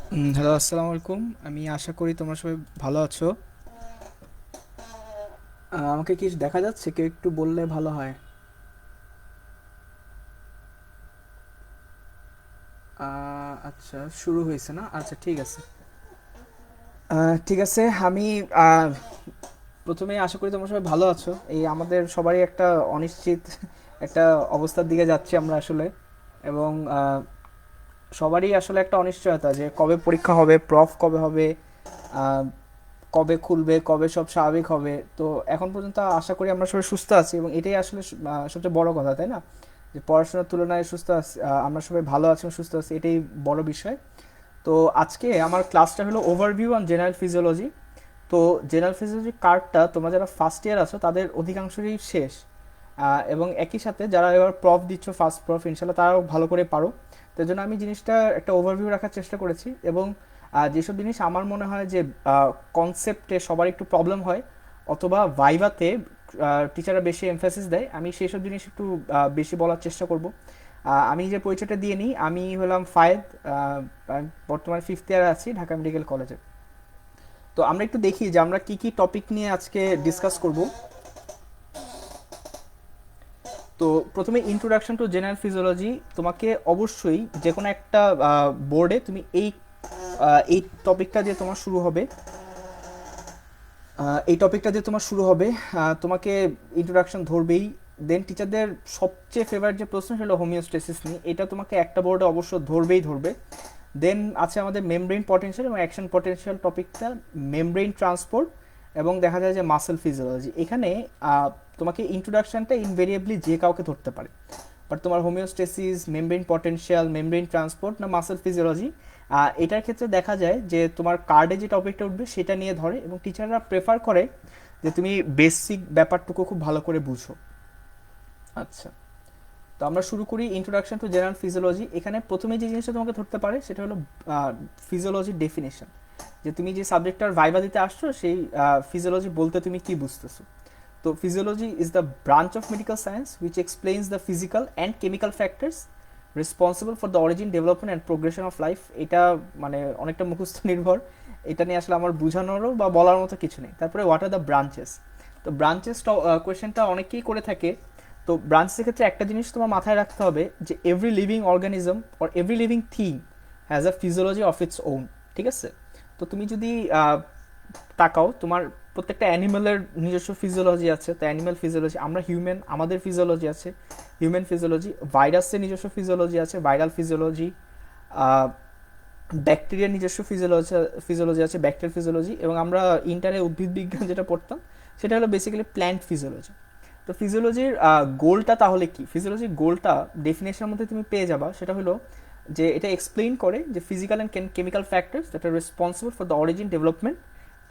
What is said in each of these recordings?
Hello, আসসালামু আলাইকুম। আমি আশা করি তোমরা সবাই ভালো আছো। আমাকে কি দেখা যাচ্ছে? কেউ একটু বললে ভালো হয়। আচ্ছা, শুরু হয়েছে না? আচ্ছা, ঠিক আছে। ঠিক আছে। আমি আহ, প্রথমে আশা করি তোমরা সবাই ভালো আছো। এই আমাদের সবারই একটা অনিশ্চিত একটা অবস্থার দিকে যাচ্ছি আমরা আসলে। এবং সবারই আসলে একটা অনিশ্চয়তা যে কবে পরীক্ষা হবে, প্রফ কবে হবে, আহ, কবে খুলবে, কবে সব স্বাভাবিক হবে। তো এখন পর্যন্ত আশা করি আমরা সবাই সুস্থ আছি, এবং এটাই আসলে সবচেয়ে বড় কথা, তাই না? যে পড়াশোনার তুলনায় সুস্থ আছি, আমরা সবাই ভালো আছি এবং সুস্থ আছি, এটাই বড় বিষয়। তো আজকে আমার ক্লাসটা হলো ওভারভিউ অন জেনারেল ফিজিওলজি। তো জেনারেল ফিজিওলজি কার্ডটা তোমরা যারা ফার্স্ট ইয়ার আছো তাদের অধিকাংশই শেষ। এবং একই সাথে যারা এবার প্রফ দিচ্ছ, ফার্স্ট প্রফ, ইনশাল্লাহ তারাও ভালো করে পারো। তো এই জন্য আমি জিনিসটা একটা ওভারভিউ রাখার চেষ্টা করেছি। এবং যেসব জিনিস আমার মনে হয় যে কনসেপ্টে সবার একটু প্রবলেম হয়, অথবা ভাইভাতে টিচাররা বেশি এমফাসিস দেয়, আমি সেই সব জিনিস একটু বেশি বলার চেষ্টা করব। আমি যে পরিচয়টা দিয়ে নিই, আমি হলাম ফায়েদ। আমি বর্তমানে ফিফথ ইয়ারে আছি ঢাকা মেডিকেল কলেজে। তো আমরা একটু দেখি যে আমরা কি কি টপিক নিয়ে আজকে ডিসকাস করব। তো প্রথমে ইন্ট্রোডাকশন টু জেনারেল ফিজিওলজি। তোমাকে অবশ্যই যে কোনো একটা বোর্ডে তুমি এই টপিকটা দিয়ে তোমার শুরু হবে। এই টপিকটা দিয়ে তোমার শুরু হবে। তোমাকে ইন্ট্রোডাকশন ধরবেই। দেন টিচারদের সবচেয়ে ফেভারিট যে প্রশ্ন হলো হোমিওস্টেসিস নিয়ে, এটা তোমাকে একটা বোর্ডে অবশ্য ধরবেই ধরবে। দেন আছে আমাদের মেমব্রেন পটেনশিয়াল এবং অ্যাকশন পটেনশিয়াল টপিকটা, মেমব্রেন ট্রান্সপোর্ট, এবং দেখা যায় যে মাসেল ফিজিওলজি। এখানে আহ, তোমাকে ইন্ট্রোডাকশনটা ইনভেরিয়েবলি যে কাউকে ধরতে পারে। বাট তোমার homeostasis, membrane potential, membrane transport না মাসেল ফিজিওলজি, এটার ক্ষেত্রে দেখা যায় যে তোমার কার্ডে যে টপিকটা উঠবে সেটা নিয়ে ধরে, এবং টিচাররা প্রেফার করে যে তুমি বেসিক ব্যাপারটুকু খুব ভালো করে বুঝো। আচ্ছা, তো আমরা শুরু করি ইন্ট্রোডাকশন টু জেনারেল ফিজিওলজি। এখানে প্রথমে যে জিনিসটা তোমাকে ধরতে পারে সেটা হলো ফিজিওলজির ডেফিনেশন। যে তুমি যে সাবজেক্টটার ভাইবা দিতে আসছো, সেই ফিজিওলজি বলতে তুমি কি বুঝতেছো। তো physiology is the branch of medical science which explains the physical and chemical factors responsible for the origin, development and progression of life. এটা মানে অনেকটা মুখস্থ নির্ভর। এটা নিয়ে আসলে আমার বোঝানোরও বা বলার মতো কিছু নেই। তারপরে হোয়াট আর দ্য ব্রাঞ্চেস। তো ব্রাঞ্চেস কোয়েশ্চেনটা অনেকেই করে থাকে। তো ব্রাঞ্চের ক্ষেত্রে একটা জিনিস তোমার মাথায় রাখতে হবে যে every living organism or every living thing has a physiology of its own. ঠিক আছে? তো তুমি যদি তাকাও, তোমার প্রত্যেকটা অ্যানিমেলের নিজস্ব ফিজিওলজি আছে। তো অ্যানিমেল ফিজিওলজি, আমরা হিউম্যান, আমাদের ফিজিওলজি আছে, হিউম্যান ফিজিওলজি। ভাইরাসের নিজস্ব ফিজিওলজি আছে, ভাইরাল ফিজিওলজি। ব্যাকটেরিয়ার নিজস্ব ফিজিওলজি ফিজিওলজি আছে, ব্যাকটেরিয়াল ফিজিওলজি। এবং আমরা ইন্টারে উদ্ভিদ বিজ্ঞান যেটা পড়তাম, সেটা হলো বেসিক্যালি প্ল্যান্ট ফিজিওলজি। তো ফিজিওলজির গোলটা তাহলে কি? ফিজিওলজির গোলটা ডেফিনেশনের মধ্যে তুমি পেয়ে যাবা। সেটা হলো যে এটা এক্সপ্লেইন করে যে physical and chemical factors that R responsible for the origin, development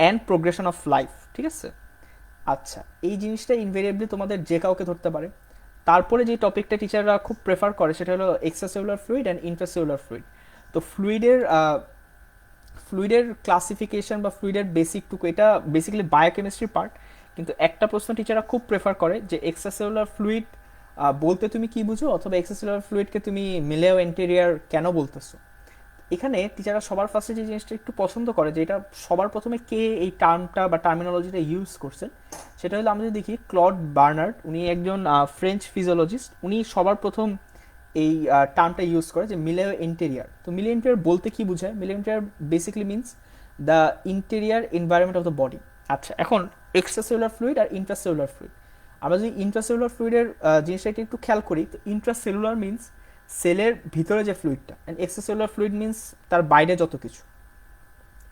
and progression of life. ঠিক আছে? আচ্ছা, এই জিনিসটা ইনভেরিয়েবলি তোমাদের যে কাউকে ধরতে পারে। তারপরে যে টপিকটা টিচাররা খুব প্রেফার করে সেটা হলো extracellular fluid and intracellular fluid. তো ফ্লুইডের ক্লাসিফিকেশন বা ফ্লুইডের বেসিকটুকু, এটা বেসিক্যালি বায়োকেমিস্ট্রি পার্ট। কিন্তু একটা প্রশ্ন টিচাররা খুব প্রেফার করে যে এক্সট্রাসেলুলার ফ্লুইড বলতে তুমি কি বুঝো, অথবা এক্সট্রাসেলুলার ফ্লুইডকে তুমি মিলেও এন্টেরিয়ার কেন বলতেছো। এখানে টিচাররা সবার ফার্স্টে যে জিনিসটা একটু পছন্দ করে, যে এটা সবার প্রথমে কে এই টার্মটা বা টার্মিনোলজিটা ইউজ করছেন, সেটা হলো আমরা যদি দেখি ক্লড বার্নার্ড, উনি একজন ফ্রেঞ্চ ফিজিওলজিস্ট। উনি সবার প্রথম এই টার্মটা ইউজ করে যে মিলেও ইন্টেরিয়ার। তো মিলে ইন্টেরিয়ার বলতে কি বোঝায়? মিলে interior basically means the interior environment of the body. আচ্ছা, এখন এক্সট্রাসেলুলার ফ্লুইড আর ইন্ট্রাসেলুলার ফ্লুইড, আমরা যদি ইন্ট্রাসেলুলার ফ্লুইডের জিনিসটা একটু খেয়াল করি, তো ইন্ট্রাসেলুলার মিনস সেলের ভিতরে যে ফ্লুইডটা, অ্যান্ড এক্সট্রাসেলুলার ফ্লুইড মিনস তার বাইরে যত কিছু।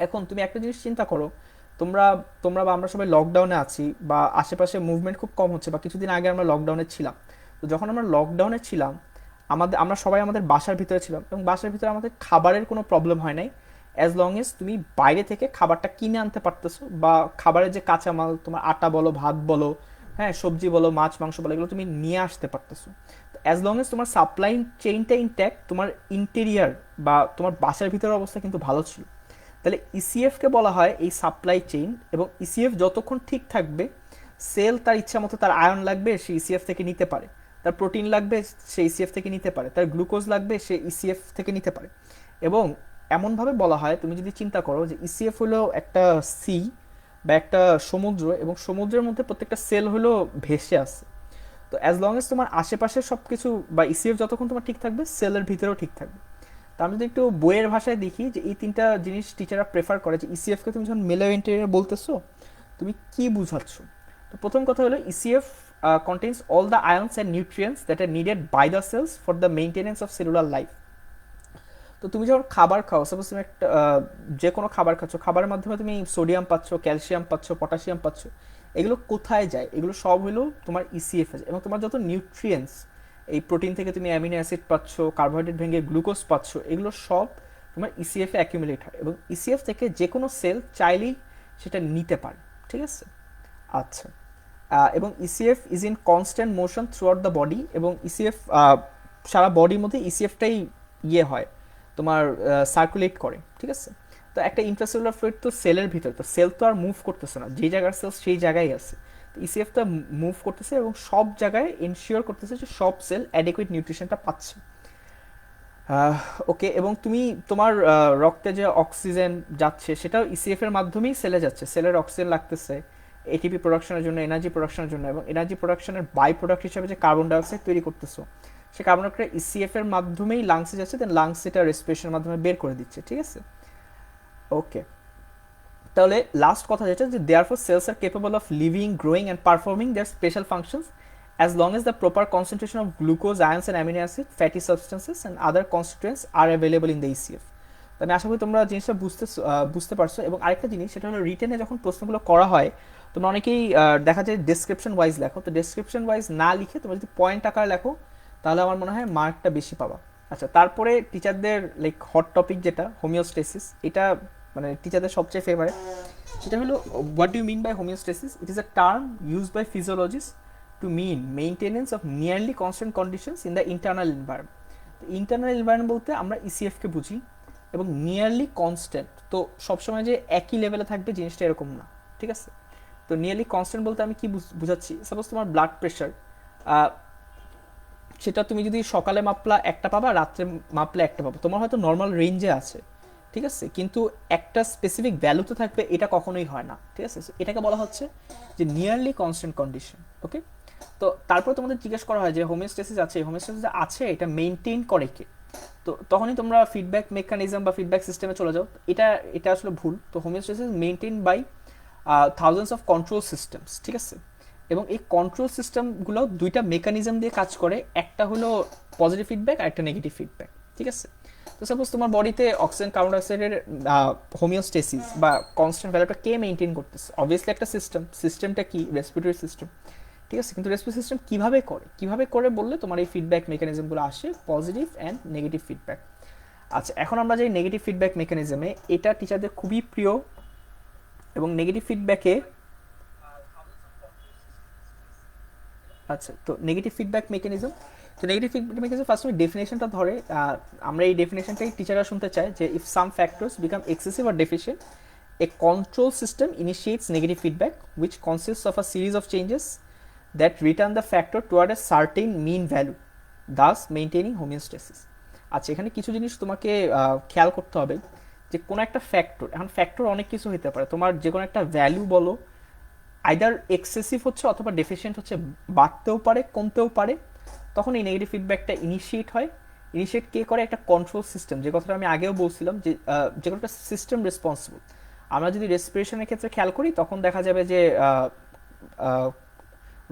এখন তুমি একটা জিনিস চিন্তা করো, তোমরা তোমরা বা আমরা সবাই লকডাউনে আছি, বা আশেপাশে মুভমেন্ট খুব কম হচ্ছে, বা কিছুদিন আগে আমরা লকডাউনে ছিলাম। তো যখন আমরা লকডাউনে ছিলাম, আমরা সবাই আমাদের বাসার ভিতরে ছিলাম, এবং বাসার ভিতরে আমাদের খাবারের কোনো প্রবলেম হয় নাই, অ্যাজ লং এজ তুমি বাইরে থেকে খাবারটা কিনে আনতে পারতেছো, বা খাবারের যে কাঁচামাল, তোমার আটা বলো, ভাত বলো, হ্যাঁ সবজি বলো, মাছ মাংস বলো, এগুলো তুমি নিয়ে আসতে পারতেছো। তো অ্যাজ লং এজ তোমার সাপ্লাই চেইনটা ইনট্যাক্ট, তোমার ইন্টেরিয়ার বা তোমার বাসার ভিতরের অবস্থা কিন্তু ভালো ছিল। তাহলে ইসিএফকে বলা হয় এই সাপ্লাই চেইন। এবং ইসিএফ যতক্ষণ ঠিক থাকবে, সেল তার ইচ্ছা মতো তার আয়ন লাগবে সে ইসিএফ থেকে নিতে পারে, তার প্রোটিন লাগবে সে ইসিএফ থেকে নিতে পারে, তার গ্লুকোজ লাগবে সে ইসিএফ থেকে নিতে পারে। এবং এমনভাবে বলা হয়, তুমি যদি চিন্তা করো যে ইসিএফ হলো একটা সি বা একটা সমুদ্র, এবং সমুদ্রের মধ্যে প্রত্যেকটা সেল হলো ভেসে আছে। তো অ্যাজ লং এজ তোমার আশেপাশের সব কিছু বা ইসিএফ যতক্ষণ তোমার ঠিক থাকবে, সেলের ভিতরেও ঠিক থাকবে। তো আমি যদি একটু বইয়ের ভাষায় দেখি যে এই তিনটা জিনিস টিচাররা প্রেফার করে, যে ইসিএফকে তুমি যখন মেলো ইন্টেরিয়র বলতেছো তুমি কি বুঝাচ্ছ। তো প্রথম কথা হলো ECF contains all the ions and nutrients that are needed by the cells for the maintenance of cellular life. তো তুমি যখন খাবার খাও, সাপোজ তুমি একটা যে কোনো খাবার খাচ্ছ, খাবারের মাধ্যমে তুমি সোডিয়াম পাচ্ছ, ক্যালসিয়াম পাচ্ছ, পটাশিয়াম পাচ্ছ, এগুলো কোথায় যায়? এগুলো সব হলো তোমার ইসিএফ এ যায়। এবং তোমার যত নিউট্রিয়েন্টস, এই প্রোটিন থেকে তুমি অ্যামিনো অ্যাসিড পাচ্ছ, কার্বোহাইড্রেট ভেঙে গ্লুকোজ পাচ্ছ, এগুলো সব তোমার ইসিএফ এ অ্যাকিউমুলেট হয়, এবং ইসিএফ থেকে যে কোনো সেল চাইলেই সেটা নিতে পারে। ঠিক আছে? আচ্ছা, এবং ECF is in constant motion through out the body, এবং ইসিএফ সারা বডির মধ্যে ইসিএফটাই হয়, তোমার সার্কুলেট করে। ঠিক আছে? তো একটা ইন্ট্রাসেলুলার ফ্লুইড তো সেলের ভিতর, তো সেল তো আর মুভ করতেছে না, যেই জায়গার সেল সেই জায়গায় আছে। তো ইসিএফটা মুভ করতেছে এবং সব জায়গায় এনশিওর করতেছে যে সব সেল অ্যাডিকুয়েট নিউট্রিশনটা পাচ্ছে। ওকে, এবং তুমি তোমার রক্তে যে অক্সিজেন যাচ্ছে সেটাও ইসিএফ এর মাধ্যমেই সেলে যাচ্ছে। সেলের অক্সিজেন লাগতেছে এটিপি প্রোডাকশনের জন্য, এনার্জি প্রোডাকশনের জন্য, এবং এনার্জি প্রোডাকশনের বাই প্রোডাক্ট হিসেবে যে কার্বন ডাইঅক্সাইড তৈরি করতেছো, সে কার্বন ডাইঅক্সাইড ইসিএফ এর মাধ্যমেই লাংসে যাচ্ছে, দেন লাংস এটা রেসপিরেশনের মাধ্যমে বের করে দিচ্ছে। ঠিক আছে? ওকে, তাহলে লাস্ট কথা যেটা, যে therefore cells are capable of living, growing and performing their special functions as long as the proper concentration of glucose, ions and amino acid, fatty substances and other constituents are available in the ECF. তো আমি আশা করি তোমরা জিনিসটা বুঝতে পারছো। এবং আরেকটা জিনিস, সেটা হলো রিটেনে যখন প্রশ্নগুলো করা হয়, তোমরা অনেকেই দেখা যায় ডেসক্রিপশন ওয়াইজ লেখো। তো ডেসক্রিপশন ওয়াইজ না লিখে তোমরা যদি পয়েন্ট আকারে লেখো, তাহলে আমার মনে হয় মার্কটা বেশি পাবা। আচ্ছা, তারপরে টিচারদের লাইক হট টপিক যেটা হোমিওস্টেসিস, এটা মানে টিচারদের সবচেয়ে ফেভারিট। সেটা হলো, what do you mean by homeostasis? It is a term used by physiologist to mean maintenance of nearly constant conditions in the internal environment. তো ইন্টারনাল এনভায়রনমেন্ট বলতে আমরা ইসিএফ কে বুঝি, এবং নিয়ারলি কনস্ট্যান্ট, তো সবসময় যে একই লেভেলে থাকবে জিনিসটা এরকম না। ঠিক আছে? তো নিয়ারলি কনস্ট্যান্ট বলতে আমি কি বুঝাচ্ছি, সাপোজ তোমার ব্লাড প্রেশার, সেটা তুমি যদি সকালে মাপলা একটা পাবা, রাত্রে মাপলে একটা পাবা, তোমার হয়তো নর্মাল রেঞ্জে আছে। ঠিক আছে? কিন্তু একটা স্পেসিফিক ভ্যালুতে থাকবে, এটা কখনোই হয় না। ঠিক আছে? এটাকে বলা হচ্ছে যে নিয়ারলি কনস্ট্যান্ট কন্ডিশন। ওকে, তো তারপর তোমাদের জিজ্ঞেস করা হয় যে হোমিওস্টেসিস আছে, এটা মেনটেন করে কে? তো তখনই তোমরা ফিডব্যাক মেকানিজম বা ফিডব্যাক সিস্টেমে চলে যাও। এটা আসলে ভুল। তো homeostasis maintain by thousands of control systems. ঠিক আছে? এবং এই কন্ট্রোল সিস্টেমগুলো দুইটা মেকানিজম দিয়ে কাজ করে, একটা হলো পজিটিভ ফিডব্যাক আর একটা নেগেটিভ ফিডব্যাক। ঠিক আছে? তো সাপোজ তোমার বডিতে অক্সিজেন, কার্বন ডাইঅক্সাইডের হোমিওস্টেসিস বা কনস্ট্যান্ট ভ্যালুটা কে মেনটেন করতেছে? অবভিয়াসলি একটা সিস্টেমটা কি? Respiratory system. ঠিক আছে? কিন্তু রেসপিরেটরি সিস্টেম কিভাবে করে বললে তোমার এই ফিডব্যাক মেকানিজমগুলো আসে, পজিটিভ অ্যান্ড নেগেটিভ ফিডব্যাক। আচ্ছা, এখন আমরা যে নেগেটিভ ফিডব্যাক মেকানিজমে, এটা টিচারদের খুবই প্রিয়, এবং নেগেটিভ ফিডব্যাকে, আচ্ছা, তো নেগেটিভ ফিডব্যাক মেকানিজম, তো নেগেটিভ ফিডব্যাক মেকানিজম ফার্স্ট আমি ডেফিনেশনটা ধরে, আমরা এই ডেফিনেশনটাই টিচাররা শুনতে চায়, যে if some factors become excessive or deficient, a control system initiates negative feedback which consists of a series of changes that return the factor toward a certain mean value, thus maintaining homeostasis. আচ্ছা, এখানে কিছু জিনিস তোমাকে খেয়াল করতে হবে, যে কোনো একটা ফ্যাক্টর, এখন ফ্যাক্টর অনেক কিছু হতে পারে, তোমার যে কোনো একটা ভ্যালু বলো, আইদার এক্সেসিভ হচ্ছে অথবা ডেফিশিয়েন্ট হচ্ছে, বাড়তেও পারে কমতেও পারে, তখন এই নেগেটিভ ফিডব্যাকটা ইনিশিয়েট হয়। ইনিশিয়েট কে করে? একটা কন্ট্রোল সিস্টেম, যে কথাটা আমি আগেও বলছিলাম, যে কোনো একটা সিস্টেম রেসপন্সিবল। আমরা যদি রেসপিরেশনের ক্ষেত্রে খেয়াল করি, তখন দেখা যাবে যে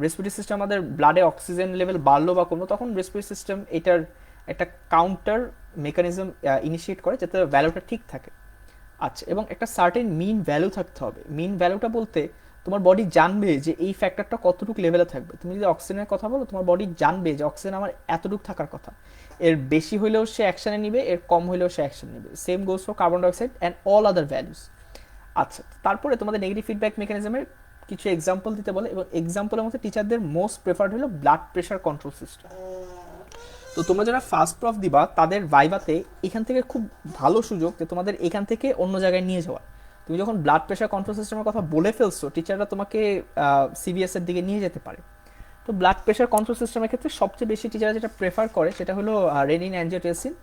রেসপিরেটরি সিস্টেম, আমাদের ব্লাডে অক্সিজেন লেভেল বাড়লো বা কমলো, তখন রেসপিরেটরি সিস্টেম এটার একটা কাউন্টার মেকানিজম ইনিশিয়েট করে, যাতে ভ্যালুটা ঠিক থাকে। আচ্ছা, এবং একটা সার্টেন মিন ভ্যালু থাকতে হবে। মিন ভ্যালুটা বলতে তোমার বডি জানবে যে এই ফ্যাক্টরটা কতটুকু লেভেলে থাকবে। তুমি যদি অক্সিজেনের কথা বলো, তোমার বডি জানবে যে অক্সিজেন আমার এতটুকু থাকার কথা, এর বেশি হইলেও সে অ্যাকশনে নিবে, এর কম হইলেও সে অ্যাকশন নিবে। Same goes for carbon dioxide and all other values. আচ্ছা, তারপরে তোমাদের নেগেটিভ ফিডব্যাক মেকানিজমের কিছু এক্সাম্পল দিতে বলে, এবং এক্সাম্পলের মধ্যে টিচারদের মোস্ট প্রেফার্ড হলো ব্লাড প্রেশার কন্ট্রোল সিস্টেম। তো তোমরা যারা ফার্স্ট প্রফ দিবা, তাদের ভাইভাতে এখান থেকে খুব ভালো সুযোগ যে তোমাদের এখান থেকে অন্য জায়গায় নিয়ে যাওয়া। তুমি যখন ব্লাড প্রেশার কন্ট্রোল সিস্টেমের কথা বলে ফেলছো, টিচাররা তোমাকে সিবিএস এর দিকে নিয়ে যেতে পারে। তো ব্লাড প্রেশার কন্ট্রোল সিস্টেমের ক্ষেত্রে সবচেয়ে বেশি টিচাররা যেটা প্রেফার করে, সেটা হলো রেনিন অ্যাঞ্জিওটেনসিন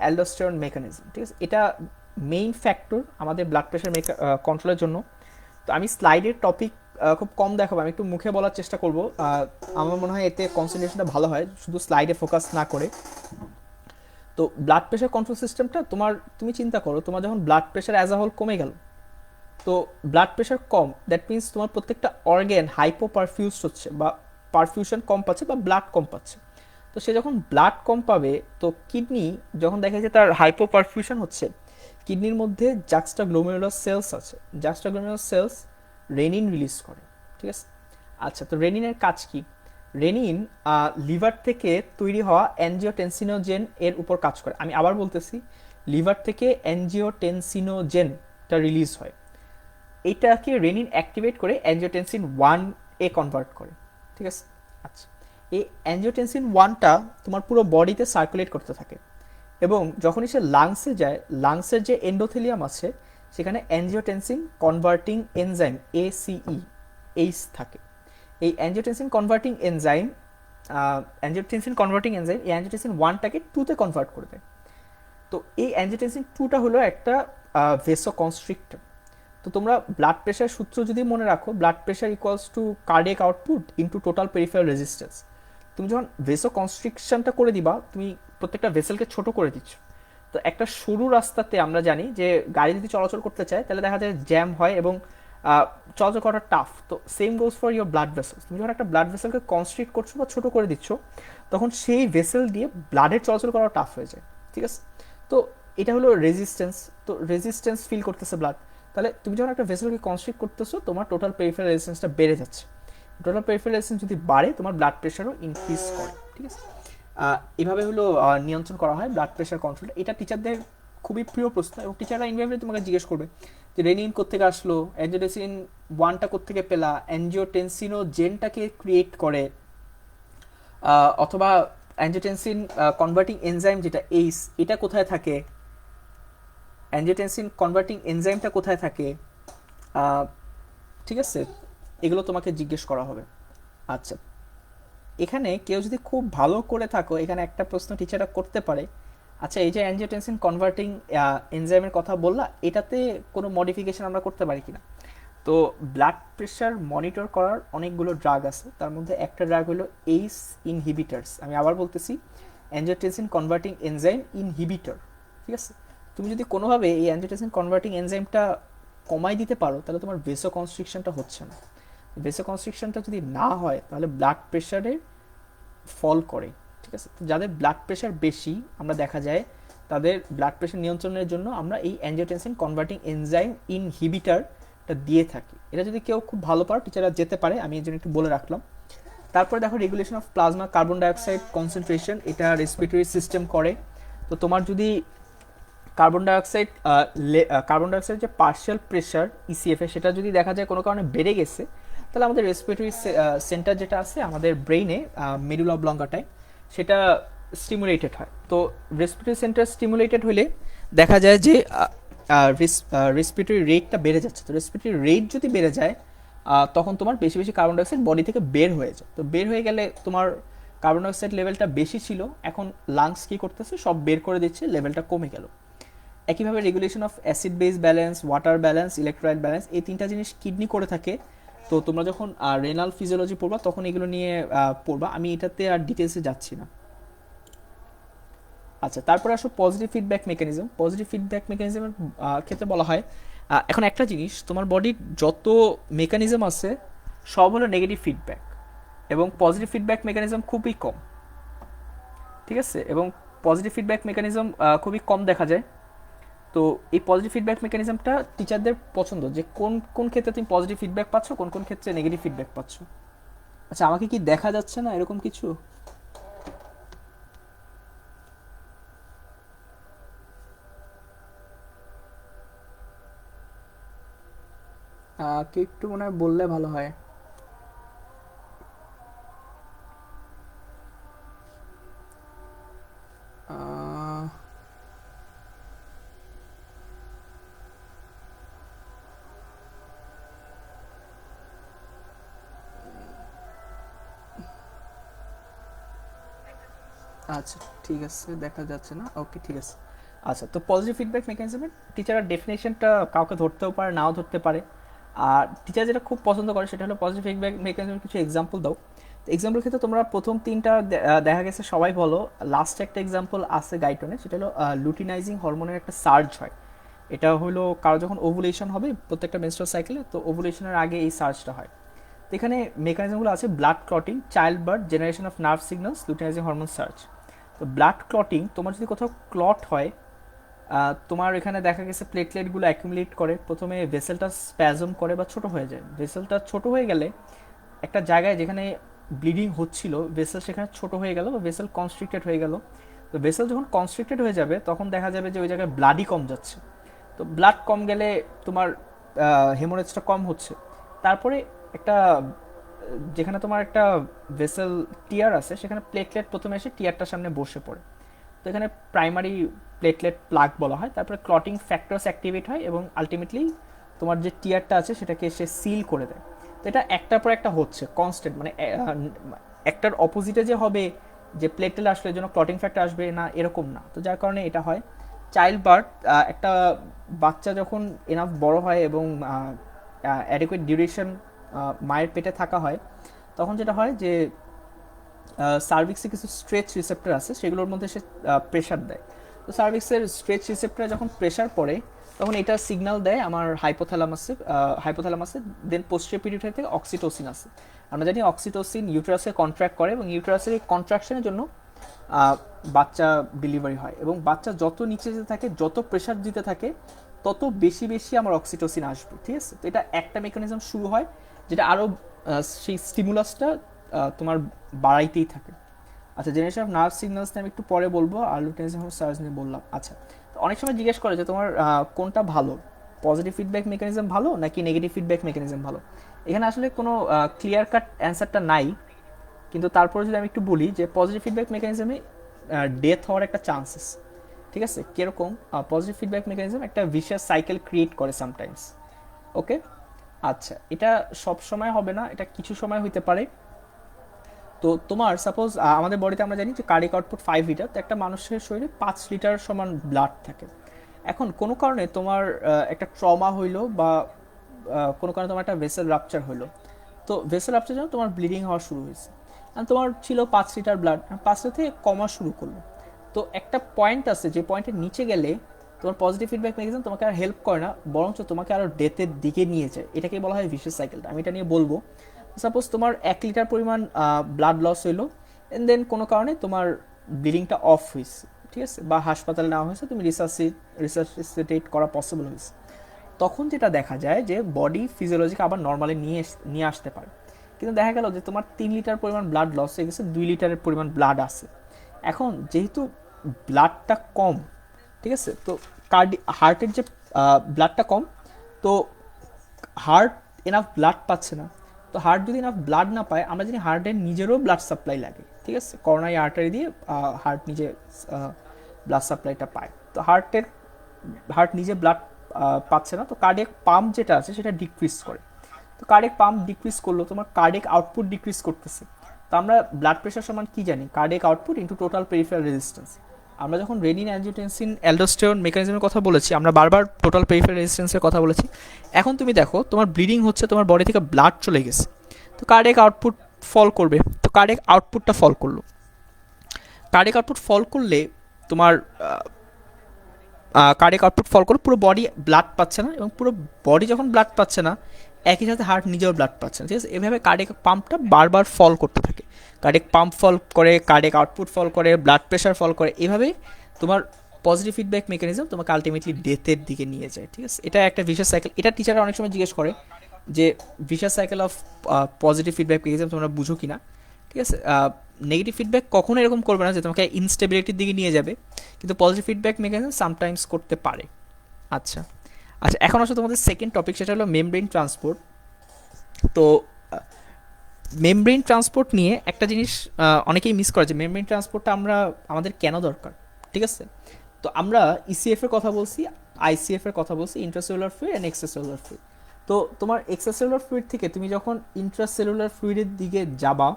অ্যালডোস্টেরন মেকানিজম, ঠিক আছে? এটা মেইন ফ্যাক্টর আমাদের ব্লাড প্রেশার কন্ট্রোলের জন্য। তো আমি স্লাইডের টপিক খুব কম দেখাবো, আমি একটু মুখে বলার চেষ্টা করব। আমার মনে হয় এতে কনসেন্ট্রেশনটা ভালো হয়, শুধু স্লাইডে ফোকাস না করে। তো ব্লাড প্রেশার কন্ট্রোল সিস্টেমটা তুমি চিন্তা করো, তোমার যখন blood pressure as a whole কমে গেল, তো ব্লাড প্রেশার কম, দ্যাট মিনস তোমার প্রত্যেকটা অর্গ্যান হাইপো পারফিউজড হচ্ছে, বা পারফিউশন কম পাচ্ছে, বা ব্লাড কম পাচ্ছে। তো সে যখন ব্লাড কম পাবে, তো কিডনি যখন দেখা যায় তার হাইপো পারফিউশন হচ্ছে, কিডনির মধ্যে জাক্সটাগ্লোমেরুলার সেলস আছে, জাক্সটাগ্লোমেরুলার সেলস রেনিন রিলিজ করে, ঠিক আছে? আচ্ছা, তো রেনিনের কাজ কি? রেনিন লিভার থেকে তৈরি হওয়া অ্যানজিওটেনসিনোজেন এর উপর কাজ করে। আমি আবার বলতেছি, লিভার থেকে অ্যানজিওটেনসিনোজেনটা রিলিজ হয়, এইটাকে রেনিন অ্যাক্টিভেট করে অ্যানজিওটেনসিন 1 এ কনভার্ট করে, ঠিক আছে? আচ্ছা, এই অ্যানজিওটেনসিন 1টা তোমার পুরো বডিতে সার্কুলেট করতে থাকে, এবং যখনই সে লাংসে যায়, লাংসের যে এন্ডোথেলিয়াম আছে সেখানে angiotensin converting enzyme ACE H থাকে। এই অ্যানজিওটেনসিন কনভার্টিং এনজাইম এই অ্যানজিওটেনসিন 1টাকে 2তে কনভার্ট করে দেয়। তো এই অ্যানজিওটেনসিন 2টা হলো একটা ভেসো কনস্ট্রিক্টর। তো তোমরা ব্লাড প্রেশার সূত্র যদি মনে রাখো, blood pressure equals to cardiac output into total peripheral resistance. তুমি যখন ভেসো কনস্ট্রিকশনটা করে দিবা, তুমি প্রত্যেকটা ভেসেলকে ছোট করে দিচ্ছ। তো একটা সরু রাস্তাতে আমরা জানি যে গাড়ি যদি চলাচল করতে চায় তাহলে দেখা যায় জ্যাম হয়, এবং চলাচল করা টাফ। তো same goes for your blood vessels. তুমি যখন একটা ব্লাড ভেসেলকে কনস্ট্রিক্ট করছো বা ছোট করে দিচ্ছ, তখন সেই ভেসেল দিয়ে ব্লাডের চলাচল করা টাফ হয়ে যায়, ঠিক আছে? তো এটা হলো রেজিস্ট্যান্স। তো রেজিস্ট্যান্স ফিল করতেছে ব্লাড। তাহলে তুমি যখন একটা ভেসেলকে কনস্ট্রিক্ট করতেছো, তোমার টোটাল পেরিফেরাল রেজিস্ট্যান্সটা বেড়ে যাচ্ছে। টোটাল পেরিফেরাল রেজিস্ট্যান্স যদি বাড়ে, তোমার ব্লাড প্রেশারও ইনক্রিজ করে, ঠিক আছে? এভাবে হলো নিয়ন্ত্রণ করা হয় ব্লাড প্রেশার কন্ট্রোলটা। এটা টিচারদের খুবই প্রিয় প্রশ্ন, এবং টিচাররা ইনভেরিয়েবলি তোমাকে জিজ্ঞেস করবে যে রেনিন কোত্থেকে আসলো, অ্যানজিওটেনসিন 1টা কোত্থেকে পেলা, অ্যানজিওটেনসিনোজেনটাকে ক্রিয়েট করে, অথবা অ্যানজিওটেনসিন কনভার্টিং এনজাইম যেটা এইস, এটা কোথায় থাকে, অ্যানজিওটেনসিন কনভার্টিং এনজাইমটা কোথায় থাকে, ঠিক আছে? এগুলো তোমাকে জিজ্ঞেস করা হবে। আচ্ছা, এখানে কেউ যদি খুব ভালো করে থাকো, এখানে একটা প্রশ্ন টিচাররা করতে পারে, আচ্ছা এই যে অ্যানজিওটেনসিন কনভার্টিং এনজাইমের কথা বললা, এটাতে কোনো মডিফিকেশন আমরা করতে পারি কিনা? তো ব্লাড প্রেশার মনিটর করার অনেকগুলো ড্রাগ আছে, তার মধ্যে একটা ড্রাগ হলো এইস ইনহিবিটার্স। আমি আবার বলতেছি, অ্যানজিওটেনসিন কনভার্টিং এনজাইম ইনহিবিটর, ঠিক আছে? তুমি যদি কোনোভাবে এই অ্যানজিওটেনসিন কনভার্টিং এনজাইমটা কমাই দিতে পারো, তাহলে তোমার ভেসো কনস্ট্রিকশনটা হচ্ছে না। ভেসো কনস্ট্রিকশনটা যদি না হয়, তাহলে ব্লাড প্রেশারে ফল করে, ঠিক আছে? তো যাদের ব্লাড প্রেশার বেশি, আমরা দেখা যায় তাদের ব্লাড প্রেশার নিয়ন্ত্রণের জন্য আমরা এই অ্যানজিওটেনসিন কনভার্টিং এনজাইম ইনহিবিটারটা দিয়ে থাকি। এটা যদি কেউ খুব ভালো পারো, টিচাররা যেতে পারে, আমি এই জন্য একটু বলে রাখলাম। তারপরে দেখো regulation of plasma carbon dioxide concentration, এটা রেসপিরেটরি সিস্টেম করে। তো তোমার যদি কার্বন ডাইঅক্সাইড যে পার্শিয়াল প্রেশার ইসিএফএ, সেটা যদি দেখা যায় কোনো কারণে বেড়ে গেছে, তাহলে আমাদের রেসপিরেটরি সেন্টার যেটা আছে আমাদের ব্রেইনে, মেডুলা অবলঙ্গাটায়, সেটা স্টিমুলেটেড হয়। তো রেসপিরেটরি সেন্টার স্টিমুলেটেড হলে দেখা যায় যে রেসপিরেটরি রেটটা বেড়ে যাচ্ছে। তো রেসপিরেটরি রেট যদি বেড়ে যায়, তখন তোমার বেশি বেশি কার্বন ডাইঅক্সাইড বডি থেকে বের হয়ে যায়। তো বের হয়ে গেলে তোমার কার্বন ডাইঅক্সাইড লেভেলটা বেশি ছিল, এখন লাংস কী করতেছে, সব বের করে দিচ্ছে, লেভেলটা কমে গেল। একইভাবে regulation of acid base balance, water balance, electrolyte balance, এই তিনটা জিনিস কিডনি করে থাকে। তো তোমরা যখন রেনাল ফিজিওলজি পড়বা, তখন এগুলো নিয়ে পড়বা, আমি এটাতে আর ডিটেলসে যাচ্ছি না। আচ্ছা, তারপরে আসো positive feedback mechanism. Positive feedback মেকানিজমের ক্ষেত্রে বলা হয়, এখন একটা জিনিস, তোমার বডির যত মেকানিজম আছে সব হলো নেগেটিভ ফিডব্যাক, এবং পজিটিভ ফিডব্যাক মেকানিজম খুবই কম, ঠিক আছে? এবং পজিটিভ ফিডব্যাক মেকানিজম খুবই কম দেখা যায়। তো এই পজিটিভ ফিডব্যাক মেকানিজমটা টিচারদের পছন্দ, যে কোন কোন ক্ষেত্রে তুমি পজিটিভ ফিডব্যাক পাচ্ছ, কোন কোন ক্ষেত্রে নেগেটিভ ফিডব্যাক পাচ্ছ। আচ্ছা, আমাকে কি দেখা যাচ্ছে না এরকম কিছু? কেউ একটু মনে হয় বললে ভালো হয়। আহ, আচ্ছা, ঠিক আছে, দেখা যাচ্ছে না, ওকে, ঠিক আছে। আচ্ছা, তো পজিটিভ ফিডব্যাক মেকানিজমের টিচারের ডেফিনেশনটা কাউকে ধরতেও পারে, নাও ধরতে পারে। আর টিচার যেটা খুব পছন্দ করে সেটা হলো পজিটিভ ফিডব্যাক মেকানিজমের কিছু এক্সাম্পল দাও। তো এক্সাম্পল ক্ষেত্রে তোমরা প্রথম তিনটা দেখা গেছে সবাই বলো। লাস্ট একটা এক্সাম্পল আছে গাইটনে, সেটা হলো লুটিনাইজিং হরমোনের একটা সার্জ হয়। এটা হলো কারো যখন ওভুলেশন হবে প্রত্যেকটা মেনস্ট্রুয়াল সাইকেলে, তো ওভুলেশনের আগে এই সার্জটা হয়। তো এখানে মেকানিজমগুলো আছে blood clotting, child birth, generation of nerve signals, luteinising hormone search. তো ব্লাড ক্লটিং, তোমার যদি কোথাও ক্লট হয়, তোমার এখানে দেখা গেছে প্লেটলেটগুলো অ্যাকুমুলেট করে, প্রথমে ভেসেলটা স্প্যাজম করে বা ছোট হয়ে যায়। ভেসেলটা ছোট হয়ে গেলে একটা জায়গায় যেখানে ব্লিডিং হচ্ছিল ভেসেল সেখানে ছোট হয়ে গেল বা ভেসেল কনস্ট্রিক্টেড হয়ে গেল। তো ভেসেল যখন কনস্ট্রিক্টেড হয়ে যাবে তখন দেখা যাবে যে ওই জায়গায় ব্লাডই কম যাচ্ছে। তো ব্লাড কম গেলে তোমার হেমোরেজটা কম হচ্ছে। তারপরে একটা যেখানে তোমার একটা ভেসেল টিয়ার আছে সেখানে প্লেটলেট প্রথমে এসে টিয়ারটার সামনে বসে পড়ে। তো এখানে প্রাইমারি প্লেটলেট প্লাগ বলা হয়। তারপরে ক্লটিং ফ্যাক্টরস অ্যাক্টিভেট হয় এবং আলটিমেটলি তোমার যে টিয়ারটা আছে সেটাকে সে সিল করে দেয়। তো এটা একটার পর একটা হচ্ছে কনস্ট্যান্ট, মানে একটার অপোজিটে যে হবে যে প্লেটলেট আসলে এর জন্য ক্লটিং ফ্যাক্টর আসবে না, এরকম না। তো যার কারণে এটা হয়। চাইল্ড বার্থ, একটা বাচ্চা যখন এনাফ বড় হয় এবং অ্যাডিকুয়েট ডিউরেশন মায়ের পেটে থাকা হয়, তখন যেটা হয় যে সার্ভিক্সে কিছু স্ট্রেচ রিসেপ্টর আছে, সেগুলোর মধ্যে সে প্রেশার দেয়। তো সার্ভিক্সের স্ট্রেচ রিসেপ্টরে যখন প্রেশার পড়ে তখন এটা সিগন্যাল দেয় আমার হাইপোথ্যালামাসে দেন পোস্টেরিয়র পিটিউটারি থেকে অক্সিটোসিন আছে। আমরা জানি অক্সিটোসিন ইউটেরাসে কন্ট্রাক্ট করে এবং ইউটেরাসের এই কন্ট্রাকশনের জন্য বাচ্চা ডেলিভারি হয়। এবং বাচ্চা যত নিচে যেতে থাকে, যত প্রেশার দিতে থাকে, তত বেশি বেশি আমার অক্সিটোসিন আসবে। ঠিক আছে, তো এটা একটা মেকানিজম শুরু হয় যেটা আরও সেই স্টিমুলাসটা তোমার বাড়াইতেই থাকে। আচ্ছা, জেনারেশন অফ নার্ভ সিগন্যালস আমি একটু পরে বলবো, আর লুটেন্স অফ সার্চ নিয়ে বললাম। আচ্ছা, তো অনেক সময় জিজ্ঞেস করে যে তোমার কোনটা ভালো, পজিটিভ ফিডব্যাক মেকানিজম ভালো নাকি নেগেটিভ ফিডব্যাক মেকানিজম ভালো। এখানে আসলে কোনো ক্লিয়ার কাট অ্যান্সারটা নাই, কিন্তু তারপরে যদি আমি একটু বলি যে পজিটিভ ফিডব্যাক মেকানিজমে ডেথ হওয়ার একটা চান্সেস। ঠিক আছে, কীরকম? পজিটিভ ফিডব্যাক মেকানিজম একটা ভিশাস সাইকেল ক্রিয়েট করে সামটাইমস। ওকে, আচ্ছা, এটা সব সময় হবে না, এটা কিছু সময় হইতে পারে। তো তোমার সাপোজ আমাদের বডিতে আমরা জানি যে কার্ডিক আউটপুট 5 লিটার, তো একটা মানুষের শরীরে 5 লিটার সমান ব্লাড থাকে। এখন কোনো কারণে তোমার একটা ট্রমা হইলো বা কোনো কারণে তোমার একটা ভেসেল রাপচার হইলো। তো ভেসেল রাপচার জন্য তোমার ব্লিডিং হওয়া শুরু হয়েছে, আর তোমার ছিল 5 লিটার ব্লাড, 5 থেকে কমা শুরু করলো। তো একটা পয়েন্ট আছে যে পয়েন্টের নিচে গেলে তোমার পজিটিভ ফিডব্যাক মেকানিজম তোমাকে আর হেল্প করে না, বরঞ্চ তোমাকে আরও ডেথের দিকে নিয়ে যায়। এটাকেই বলা হয় ভিশাস সাইকেলটা। আমি এটা নিয়ে বলবো। সাপোজ তোমার 1 লিটার পরিমাণ ব্লাড লস হইলো, এন্ড দেন কোনো কারণে তোমার ব্লিডিংটা অফ হয়েছে, ঠিক আছে, বা হাসপাতালে নেওয়া হয়েছে, তুমি রিসার্সিটেট করা পসিবল হয়েছে। তখন যেটা দেখা যায় যে বডি ফিজিওলজিকে আবার নর্মালি নিয়ে আসতে পারে। কিন্তু দেখা গেল যে তোমার 3 লিটার পরিমাণ ব্লাড লস হয়ে গেছে, 2 লিটারের পরিমাণ ব্লাড আছে। এখন যেহেতু ব্লাডটা কম, ঠিক আছে, তো হার্টের যে ব্লাডটা কম, তো হার্ট এনাফ ব্লাড পাচ্ছে না। তো হার্ট যদি এনাফ ব্লাড না পায়, আমরা জানি হার্টের নিজেরও ব্লাড সাপ্লাই লাগে। ঠিক আছে, করোনারি আর্টারি দিয়ে হার্ট নিজে ব্লাড সাপ্লাইটা পায়। তো হার্ট নিজে ব্লাড পাচ্ছে না, তো কার্ডিয়াক পাম্প যেটা আছে সেটা ডিক্রিজ করে। তো কার্ডিয়াক পাম্প ডিক্রিজ করলো, তোমার কার্ডিয়াক আউটপুট ডিক্রিজ করতেছে। তো আমরা ব্লাড প্রেশার সমান কি জানি? Cardiac output into total peripheral resistance. আমরা যখন রেনিন, অ্যাঞ্জিওটেনসিন, অ্যালডোস্টেরন মেকানিজমের কথা বলেছি, আমরা বারবার টোটাল পেরিফেরাল রেজিস্ট্যান্সের কথা বলেছি। এখন তুমি দেখো তোমার ব্লিডিং হচ্ছে, তোমার বডি থেকে ব্লাড চলে গেছে, তো কার্ডিয়াক আউটপুট ফল করবে। তো কার্ডিয়াক আউটপুটটা ফল করলো। কার্ডিয়াক আউটপুট ফল করলে তোমার কার্ডিয়াক আউটপুট ফল করে পুরো বডি ব্লাড পাচ্ছে না, এবং পুরো বডি যখন ব্লাড পাচ্ছে না, একই সাথে হার্ট নিজেও ব্লাড পাচ্ছে না। ঠিক আছে, এভাবে কার্ডিয়াক পাম্পটা বারবার ফল করতে থাকে। কার্ডিয়াক পাম্প ফল করে, কার্ডিয়াক আউটপুট ফল করে, ব্লাড প্রেশার ফল করে, এভাবে তোমার পজিটিভ ফিডব্যাক মেকানিজম তোমাকে আলটিমেটলি ডেথের দিকে নিয়ে যায়। ঠিক আছে, এটা একটা ভিশাস সাইকেল। এটা টিচাররা অনেক সময় জিজ্ঞেস করে যে vicious cycle of positive feedback mechanism তোমরা বুঝো কিনা। ঠিক আছে, নেগেটিভ ফিডব্যাক কখনো এরকম করবে না যে তোমাকে ইনস্টেবিলিটির দিকে নিয়ে যাবে, কিন্তু পজিটিভ ফিডব্যাক মেকানিজম সামটাইমস করতে পারে। আচ্ছা আচ্ছা, এখন আসলে তোমাদের সেকেন্ড টপিক, সেটা হলো মেমব্রেন ট্রান্সপোর্ট। তো মেমব্রেন ট্রান্সপোর্ট নিয়ে একটা জিনিস অনেকেই মিস করে, যে মেমব্রেন ট্রান্সপোর্টটা আমাদের কেন দরকার। ঠিক আছে, তো আমরা ইসিএফ এর কথা বলছি, আইসিএফ এর কথা বলছি, intracellular fluid and extracellular fluid. তো তোমার এক্সট্রাসেলুলার ফ্লুইড থেকে তুমি যখন ইন্ট্রাসেলুলার ফ্লুইডের দিকে যাবা,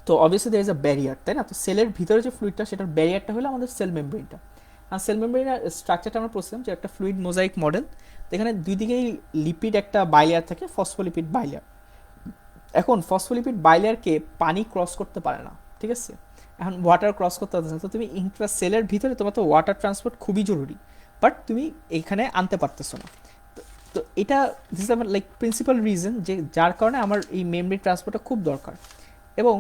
তো obviously there is a barrier, তাই না? তো সেলের ভিতরে যে ফ্লুইডটা, সেটার ব্যারিয়ারটা হলো আমাদের সেল মেমব্রেনটা। আর সেল মেমব্রেনের স্ট্রাকচারটা আমরা পড়ছিলাম যে একটা ফ্লুইড মোজাইক মডেল। তো এখানে দুই দিকেই লিপিড একটা বাইলেয়ার থাকে, ফসফোলিপিড বাইলেয়ার। এখন ফসফোলিপিড বাইলেয়ারকে পানি ক্রস করতে পারে না, ঠিক আছে? এখন ওয়াটার ক্রস করতে পারছে না, তো তুমি ইন্ট্রা সেলের ভিতরে তোমার তো ওয়াটার ট্রান্সপোর্ট খুবই জরুরি, বাট তুমি এখানে আনতে পারতেছো না। তো তো এটা দিস আমার লাইক প্রিন্সিপাল রিজন যে যার কারণে আমার এই মেমব্রেন ট্রান্সপোর্টটা খুব দরকার। এবং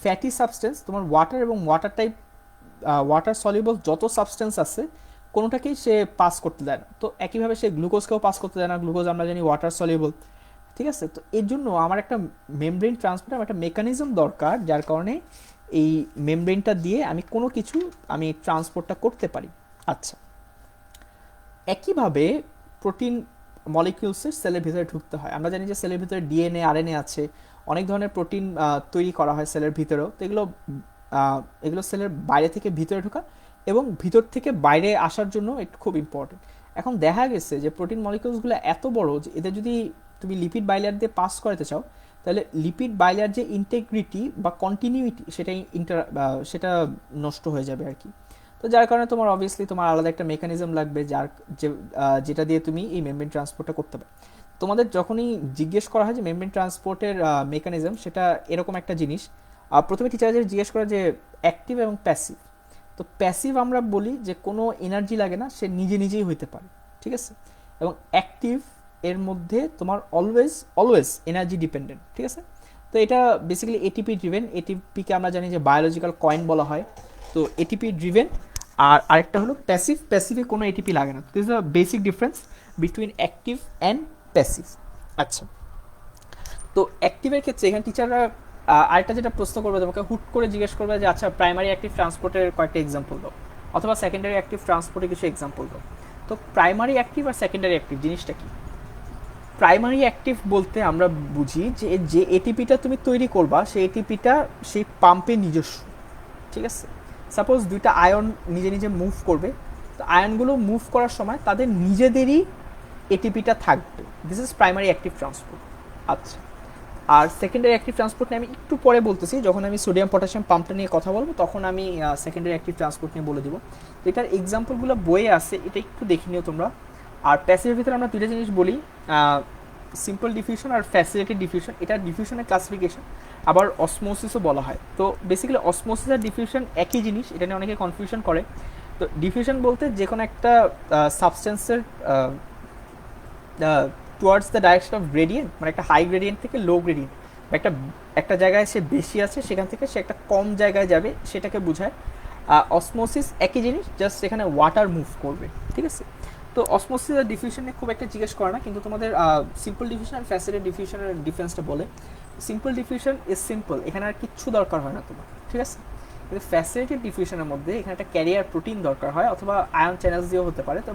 ফ্যাটি সাবস্টেন্স তোমার ওয়াটার এবং ওয়াটার টাইপ ওয়াটার সলিউবল যত সাবস্টেন্স আছে কোনোটাকেই সে পাস করতে দেয় না। তো একইভাবে সে গ্লুকোজকেও পাস করতে দেয় না, গ্লুকোজ আমরা জানি ওয়াটার সলিউবল, ঠিক আছে? তো এর জন্য আমার একটা মেমব্রেন ট্রান্সপোর্ট, আমার একটা মেকানিজম দরকার যার কারণে এই মেমব্রেনটা দিয়ে আমি কোনো কিছু আমি ট্রান্সপোর্টটা করতে পারি। আচ্ছা, একইভাবে প্রোটিন মলিকিউলসের সেলের ভিতরে ঢুকতে হয়। আমরা জানি যে সেলের ভিতরে ডিএনএ আরএনএ আছে, অনেক ধরনের প্রোটিন তৈরি করা হয় সেলের ভিতরেও। তো এগুলো সেলের বাইরে থেকে ভিতরে ঢোকা এবং ভিতর থেকে বাইরে আসার জন্য একটু খুব ইম্পর্টেন্ট। এখন দেখা গেছে যে প্রোটিন মলিকিউলসগুলো এত বড় যে এদের যদি তুমি লিপিড বাইলেয়ার দিয়ে পাস করাতে চাও, তাহলে লিপিড বাইলেয়ার যে ইন্টেগ্রিটি বা কন্টিনিউইটি সেটা নষ্ট হয়ে যাবে আর কি। তো যার কারণে তোমার অবভিয়াসলি তোমার আলাদা একটা মেকানিজম লাগবে যেটা দিয়ে তুমি এই মেমব্রেন ট্রান্সপোর্টটা করতে পারো। তোমাদের যখনই জিজ্ঞেস করা হয় যে মেমব্রেন ট্রান্সপোর্টের মেকানিজম, সেটা এরকম একটা জিনিস। প্রথমে টিচারদের জিজ্ঞেস করা যে অ্যাক্টিভ এবং প্যাসিভ। তো প্যাসিভ আমরা বলি যে কোনো এনার্জি লাগে না, সে নিজে নিজেই হইতে পারে, ঠিক আছে? এবং অ্যাক্টিভ এর মধ্যে তোমার অলওয়েজ অলওয়েজ এনার্জি ডিপেন্ডেন্ট, ঠিক আছে? তো এটা বেসিক্যালি এটিপি ড্রিভেন। এটিপিকে আমরা জানি যে বায়োলজিক্যাল কয়েন বলা হয়। তো এটিপি ড্রিভেন। আর আরেকটা হলো প্যাসিভ। প্যাসিভে কোনো এটিপি লাগে না। This is a basic difference between active and passive. আচ্ছা, তো অ্যাক্টিভের ক্ষেত্রে এখানে টিচাররা আরেকটা যেটা প্রশ্ন করবে, তোমাকে হুট করে জিজ্ঞেস করবে যে আচ্ছা প্রাইমারি অ্যাক্টিভ ট্রান্সপোর্টের কয়েকটা এক্সাম্পল দাও, অথবা সেকেন্ডারি অ্যাক্টিভ ট্রান্সপোর্টের কিছু এক্সাম্পল দাও। তো প্রাইমারি অ্যাক্টিভ আর সেকেন্ডারি অ্যাক্টিভ জিনিসটা কি? প্রাইমারি অ্যাক্টিভ বলতে আমরা বুঝি যে যে এটিপিটা তুমি তৈরি করবা সেই এটিপিটা সেই পাম্পে নিজস্ব, ঠিক আছে? সাপোজ দুইটা আয়ন নিজে নিজে মুভ করবে, তো আয়নগুলো মুভ করার সময় তাদের নিজেদেরই এটিপিটা থাকবে। This is primary active transport. আচ্ছা, আর সেকেন্ডারি অ্যাক্টিভ ট্রান্সপোর্ট নিয়ে আমি একটু পরে বলতেছি, যখন আমি সোডিয়াম পটাশিয়াম পাম্পটা নিয়ে কথা বলবো তখন আমি সেকেন্ডারি অ্যাক্টিভ ট্রান্সপোর্ট নিয়ে বলে দিব। তো এটার এক্সাম্পলগুলো বইয়ে আছে, এটা একটু দেখে নিও তোমরা। আর প্যাসিভের ভিতরে আমরা দুইটা জিনিস বলি, সিম্পল ডিফিউশন আর ফ্যাসিলিটেড ডিফিউশন। এটা ডিফিউশনের ক্লাসিফিকেশন, আবার অসমোসিসও বলা হয়। তো বেসিক্যালি অসমোসিস আর ডিফিউশন একই জিনিস, এটা নিয়ে অনেকে কনফিউশন করে। তো ডিফিউশন বলতে যে কোনো একটা সাবস্টেন্সের towards the direction of gradient, মানে একটা হাই গ্রেডিয়েন্ট থেকে লো গ্রেডিয়েন্ট, বা একটা জায়গায় সে বেশি আছে সেখান থেকে সে একটা কম জায়গায় যাবে, সেটাকে বোঝায়। অসমোসিস একই জিনিস, জাস্ট এখানে ওয়াটার মুভ করবে, ঠিক আছে? তো অসমোসিস আর ডিফিউশনে খুব একটা জিজ্ঞেস করে না, কিন্তু তোমাদের সিম্পল ডিফিউশন আর ফ্যাসিলিটেড ডিফিউশনের ডিফারেন্সটা বলে। সিম্পল ডিফিউশন ইজ সিম্পল, এখানে আর কিচ্ছু দরকার হয় না তোমার, ঠিক আছে? কিন্তু ফ্যাসিলিটেড ডিফিউশনের মধ্যে এখানে একটা ক্যারিয়ার প্রোটিন দরকার হয়, অথবা আয়ন চ্যানেলস দিয়েও হতে পারে। তো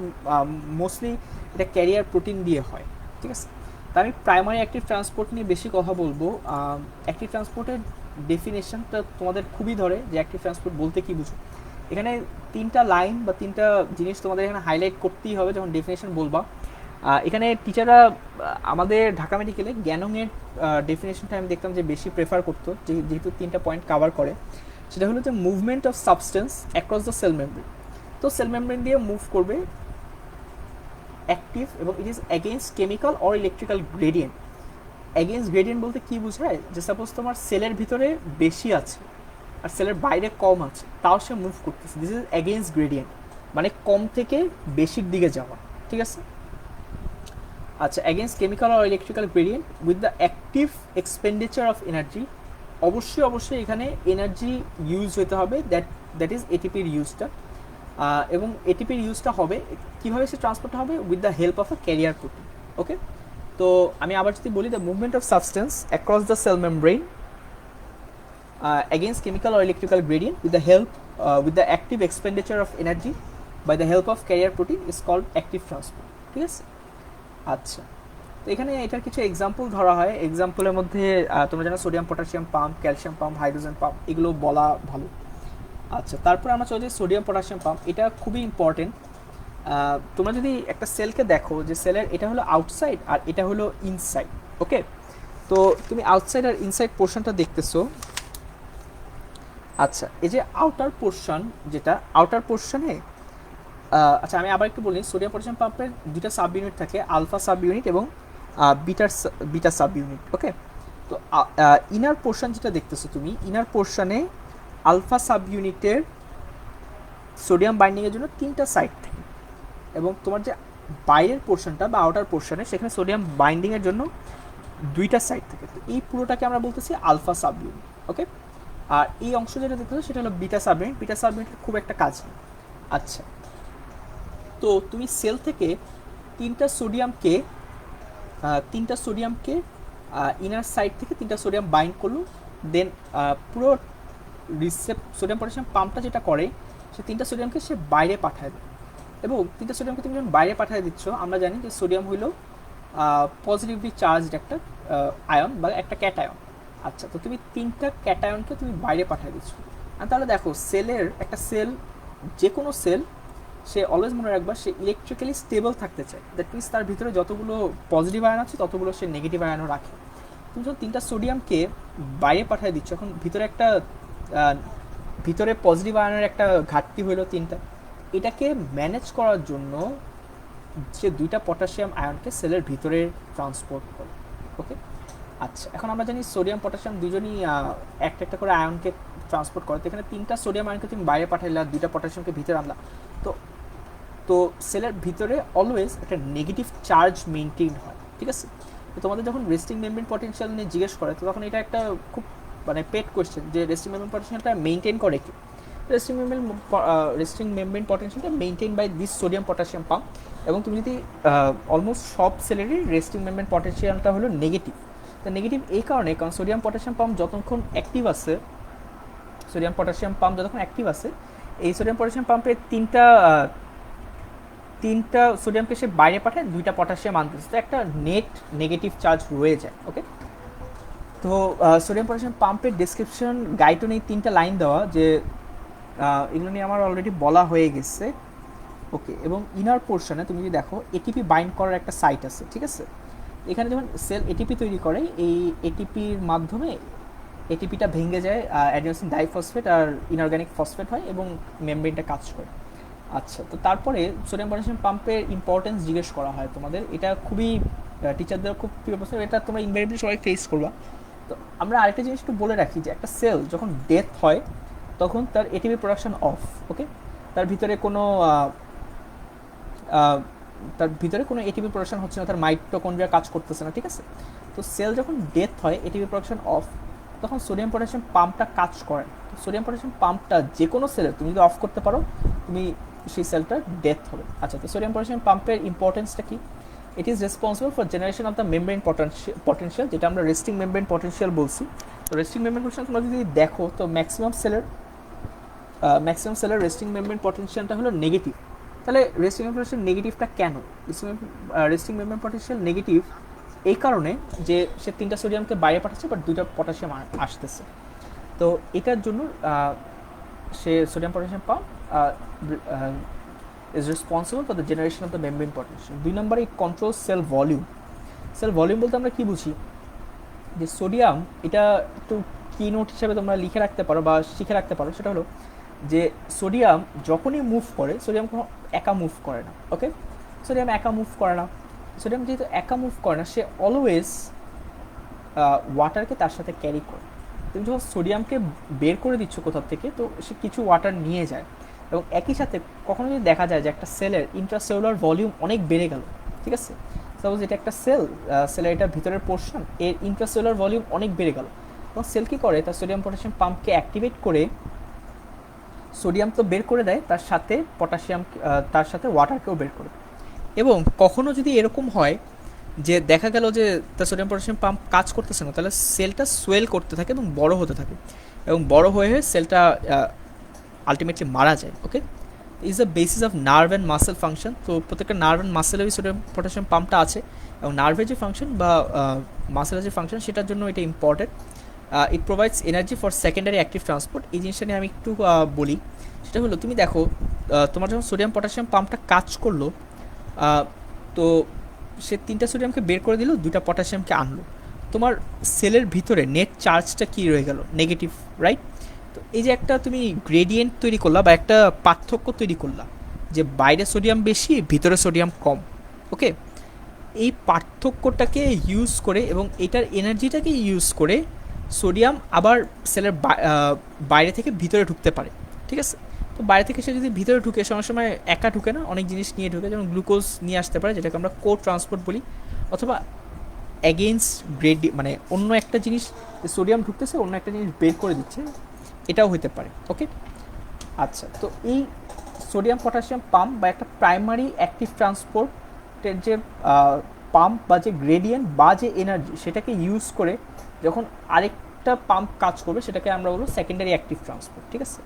মোস্টলি এটা ক্যারিয়ার প্রোটিন দিয়ে হয়, ঠিক আছে? তা আমি প্রাইমারি অ্যাক্টিভ ট্রান্সপোর্ট নিয়ে বেশি কথা বলবো। অ্যাক্টিভ ট্রান্সপোর্টের ডেফিনেশনটা তোমাদের খুবই ধরে যে অ্যাক্টিভ ট্রান্সপোর্ট বলতে কী বুঝো। এখানে তিনটা লাইন বা তিনটা জিনিস তোমাদের এখানে হাইলাইট করতেই হবে যখন ডেফিনেশন বলবা। এখানে টিচাররা আমাদের ঢাকা মেডিকেলে গ্যানংয়ের ডেফিনেশনটা আমি দেখতাম যে বেশি প্রেফার করতো, যেহেতু তিনটা পয়েন্ট কাভার করে। সেটা হলো যে movement of substance across the cell membrane. তো সেল মেমব্রেন দিয়ে মুভ করবে অ্যাক্টিভ, এবং it is against chemical or electrical gradient. Against gradient বলতে কী বোঝায়, যে সাপোজ তোমার সেলের ভিতরে বেশি আছে আর সেলের বাইরে কম আছে, তাও সে মুভ করতেছে, দিস ইজ এগেইনস্ট গ্রেডিয়েন্ট, মানে কম থেকে বেশির দিকে যাওয়া, ঠিক আছে? আচ্ছা, against chemical or electrical gradient with the active expenditure of energy. অবশ্যই এখানে এনার্জি ইউজ হতে হবে, দ্যাট ইজ এটিপির ইউজটা। এবং এটিপির ইউজটা হবে কীভাবে, সে ট্রান্সপোর্টটা হবে with the help of a carrier protein. Okay, তো আমি আবার যদি বলি, the movement of substance across the cell membrane against chemical or electrical gradient with the active expenditure of energy by the help of carrier protein is called active transport, ঠিক আছে? আচ্ছা, তো এখানে এটার কিছু এক্সাম্পল ধরা হয়। এক্সাম্পলের মধ্যে তোমরা জানো sodium potassium pump, calcium pump, hydrogen pump, এগুলো বলা ভালো। আচ্ছা, তারপরে আমরা চলে যাই সোডিয়াম পটাশিয়াম পাম্প। এটা খুবই ইম্পর্টেন্ট। তোমরা যদি একটা সেলকে দেখো, যে সেলের এটা হলো আউটসাইড আর এটা হলো ইনসাইড, ওকে? তো তুমি আউটসাইড আর ইনসাইড পোর্শনটা দেখতেছো। আচ্ছা, এই যে আউটার পোর্শন, যেটা আউটার পোর্শনে, আচ্ছা আমি আবার একটু বলি, সোডিয়াম পটাশিয়াম পাম্পের দুইটা সাব ইউনিট থাকে, আলফা সাব ইউনিট এবং বিটা সাব ইউনিট। ওকে, তো ইনার পোর্শন যেটা দেখতেছো তুমি, ইনার পোর্শনে আলফা সাব ইউনিটের সোডিয়াম বাইন্ডিংয়ের জন্য 3টা সাইড থাকে, এবং তোমার যে বাইরের পোর্শনটা বা আউটার পোর্শনে, সেখানে সোডিয়াম বাইন্ডিংয়ের জন্য 2টা সাইড থাকে। তো এই পুরোটাকে আমরা বলতেছি আলফা সাব ইউনিট। ওকে, আর এই অংশ যেটা দেখতেছো সেটা হলো beta sub unit. Beta sub ইউনিটের খুব একটা কাজ নেই। আচ্ছা, তো তুমি সেল থেকে 3টা সোডিয়ামকে ইনার সাইড থেকে 3টা সোডিয়াম বাইন্ড করলো, দেন পুরো সোডিয়াম পটাশিয়াম পাম্পটা যেটা করে, সে 3টা সোডিয়ামকে সে বাইরে পাঠায় দেয়। এবং 3টা সোডিয়ামকে তুমি যখন বাইরে পাঠিয়ে দিচ্ছ, আমরা জানি যে সোডিয়াম হইল পজিটিভলি চার্জড একটা আয়ন বা একটা ক্যাটায়ন। আচ্ছা, তো তুমি 3টা ক্যাটায়নকে তুমি বাইরে পাঠিয়ে দিচ্ছ। আর তাহলে দেখো, একটা সেল, যে কোনো সেল, সে অলওয়েজ মনে রাখবা সে ইলেকট্রিক্যালি স্টেবল থাকতে চায়। দ্যাট মিনস তার ভিতরে যতগুলো পজিটিভ আয়ন আছে ততগুলো সে নেগেটিভ আয়নও রাখে। তুমি যখন 3টা সোডিয়ামকে বাইরে পাঠিয়ে দিচ্ছ, এখন ভিতরে পজিটিভ আয়নের একটা ঘাটতি হইলো 3টা। এটাকে ম্যানেজ করার জন্য যে 2টা পটাশিয়াম আয়নকে সেলের ভিতরে ট্রান্সপোর্ট করে। ওকে, আচ্ছা, এখন আমরা জানি সোডিয়াম পটাশিয়াম দুজনই একটা একটা করে আয়নকে ট্রান্সপোর্ট করে। তো এখানে 3টা সোডিয়াম আয়নকে তুমি বাইরে পাঠাইলা, 2টা পটাশিয়ামকে ভিতরে আনলা। তো তো সেলের ভিতরে অলওয়েজ একটা নেগেটিভ চার্জ মেনটেন হয়। ঠিক আছে, তো তোমাদের যখন রেস্টিং মেমব্রেন পটেনশিয়াল নিয়ে জিজ্ঞেস করে, তো তখন এটা একটা খুব মানে পেট কোয়েশ্চেন যে রেস্টিং মেমব্রেন পটেনশিয়ালটা মেনটেন করে কি। রেস্টিং মেমব্রেন পটেনশিয়ালটা maintain by this sodium potassium pump. এবং তুমি যদি অলমোস্ট সব সেলেরই রেস্টিং মেমব্রেন পটেনশিয়ালটা হলো নেগেটিভ। তো নেগেটিভ এই কারণে, কারণ সোডিয়াম পটাশিয়াম পাম্প যতক্ষণ অ্যাক্টিভ আছে, এই সোডিয়াম পটাশিয়াম পাম্পের তিনটা সোডিয়ামকে সে বাইরে পাঠায়, 2টা পটাশিয়াম আনতেছে, তো একটা নেট নেগেটিভ চার্জ রয়ে যায়। ওকে, তো সোডিয়াম পটাশিয়াম পাম্পের ডেসক্রিপশন গাইডও নেই, 3টা লাইন দেওয়া, যে এগুলো নিয়ে আমার অলরেডি বলা হয়ে গেছে। ওকে, এবং ইনার পোর্শনে তুমি যদি দেখো, এটিপি বাইন্ড করার একটা সাইট আছে। ঠিক আছে, এখানে যখন সেল এটিপি তৈরি করে, এই এটিপির মাধ্যমে এটিপিটা ভেঙে যায়, অ্যাডিনোসিন ডাইফসফেট আর ইনঅর্গানিক ফসফেট হয় এবং মেমব্রেনটা কাজ করে। আচ্ছা, তো তারপরে সোডিয়াম পটাশিয়াম পাম্পের ইম্পর্টেন্স জিজ্ঞেস করা হয় তোমাদের। এটা খুবই টিচারদের খুব প্রিয় প্রশ্ন, এটা তোমরা ইনভেরিয়েবলি সবাই ফেস করবা। তো আমরা আরেকটা জিনিস একটু বলে রাখি, যে একটা সেল যখন ডেথ হয়, তখন তার এটিপি প্রোডাকশন অফ। ওকে, তার ভিতরে কোনো এটিপি প্রোডাকশন হচ্ছে না, তার মাইটোকন্ড্রিয়া কাজ করতেছে না। ঠিক আছে, তো সেল যখন ডেথ হয়, এটিপি প্রোডাকশন অফ, তখন সোডিয়াম পটাশিয়াম পাম্পটা কাজ করে। সোডিয়াম পটাশিয়াম পাম্পটা যে কোনো সেলের তুমি যদি অফ করতে পারো, তুমি সেই সেলটা ডেথ হবে। আচ্ছা, তো সোডিয়াম পটাশিয়াম পাম্পের ইম্পর্টেন্সটা কি? It is responsible for generation of the membrane potential, যেটা আমরা রেস্টিং মেমব্রেন পটেনশিয়াল বলছি। তো রেস্টিং মেমব্রেন পটেনশিয়াল তোমরা যদি দেখো, তো ম্যাক্সিমাম সেলের রেস্টিং মেমব্রেন পটেনশিয়ালটা হলো নেগেটিভ। তাহলে রেস্টিং মেমব্রেন পটেনশিয়াল নেগেটিভটা কেন? রেস্টিং মেমব্রেন পটেনশিয়াল নেগেটিভ এই কারণে যে সে 3টা সোডিয়ামকে বাইরে পাঠাচ্ছে, বাট 2টা পটাশিয়াম আসতেছে। তো এটার জন্য সে sodium potassium pump is responsible for the generation of the membrane potential. 2 নম্বরে it controls cell volume. Cell volume বলতে আমরা কি বুঝি, যে সোডিয়াম, এটা একটু কি নোট হিসাবে তোমরা লিখে রাখতে পারো বা শিখে রাখতে পারো, সেটা হলো যে সোডিয়াম যখনই মুভ করে, সোডিয়াম কোনো একা মুভ করে না। ওকে, সোডিয়াম যেহেতু একা মুভ করে না, সে অলওয়েজ ওয়াটারকে তার সাথে ক্যারি করে। তুমি যখন সোডিয়ামকে বের করে দিচ্ছ কোথাও থেকে, তো সে কিছু ওয়াটার নিয়ে যায়। এবং একই সাথে কখনো যদি দেখা যায় যে একটা সেলের ইন্ট্রাসেলুলার ভলিউম অনেক বেড়ে গেল, ঠিক আছে, সাপোজ এটা একটা সেলের এটা ভিতরের পোর্শন, এর ইন্ট্রাসেলুলার ভলিউম অনেক বেড়ে গেল, এবং সেল কী করে, তার সোডিয়াম পটাশিয়াম পাম্পকে অ্যাক্টিভেট করে সোডিয়াম তো বের করে দেয়, তার সাথে ওয়াটারকেও বের করে। এবং কখনো যদি এরকম হয় যে দেখা গেল যে তার সোডিয়াম পটাশিয়াম পাম্প কাজ করতেছে না, তাহলে সেলটা সোয়েল করতে থাকে এবং বড় হতে থাকে, এবং বড় হয়ে সেলটা আলটিমেটলি মারা যায়। Okay, is the basis of nerve and muscle function. তো প্রত্যেকটা নার্ভ অ্যান্ড মাসেলেরই সোডিয়াম পটাশিয়াম পাম্পটা আছে, এবং নার্ভের যে ফাংশন বা মাসেলের যে ফাংশন, সেটার জন্য এটা important. It provides energy for secondary active transport. এই জিনিসটা নিয়ে আমি একটু বলি, সেটা হলো, তুমি দেখো তোমার যখন সোডিয়াম পটাশিয়াম পাম্পটা কাজ করলো, তো সে 3টা সোডিয়ামকে বের করে দিল, 2টা পটাশিয়ামকে আনলো। তোমার সেলের ভিতরে নেট চার্জটা কি রয়ে গেল, নেগেটিভ, রাইট? তো এই যে একটা তুমি গ্রেডিয়েন্ট তৈরি করলা বা একটা পার্থক্য তৈরি করলা যে বাইরে সোডিয়াম বেশি ভিতরে সোডিয়াম কম, ওকে, এই পার্থক্যটাকে ইউজ করে এবং এটার এনার্জিটাকে ইউজ করে সোডিয়াম আবার সেলের বাইরে থেকে ভিতরে ঢুকতে পারে, ঠিক আছে? তো বাইরে থেকে সে যদি ভিতরে ঢুকে, সময় সময় একা ঢুকে না, অনেক জিনিস নিয়ে ঢুকে, যেমন গ্লুকোজ নিয়ে আসতে পারে যেটাকে আমরা কো ট্রান্সপোর্ট বলি, অথবা অ্যাগেইনস্ট গ্রেড মানে অন্য একটা জিনিস, সোডিয়াম ঢুকতেছে অন্য একটা জিনিস বের করে দিচ্ছে, এটাও হতে পারে, ওকে। আচ্ছা, তো এই সোডিয়াম পটাশিয়াম পাম্প বা একটা প্রাইমারি অ্যাক্টিভ ট্রান্সপোর্টের যে পাম্প বা যে গ্রেডিয়েন্ট বা যে এনার্জি, সেটাকে ইউজ করে যখন আরেকটা পাম্প কাজ করবে সেটাকে আমরা বলবো সেকেন্ডারি অ্যাক্টিভ ট্রান্সপোর্ট, ঠিক আছে?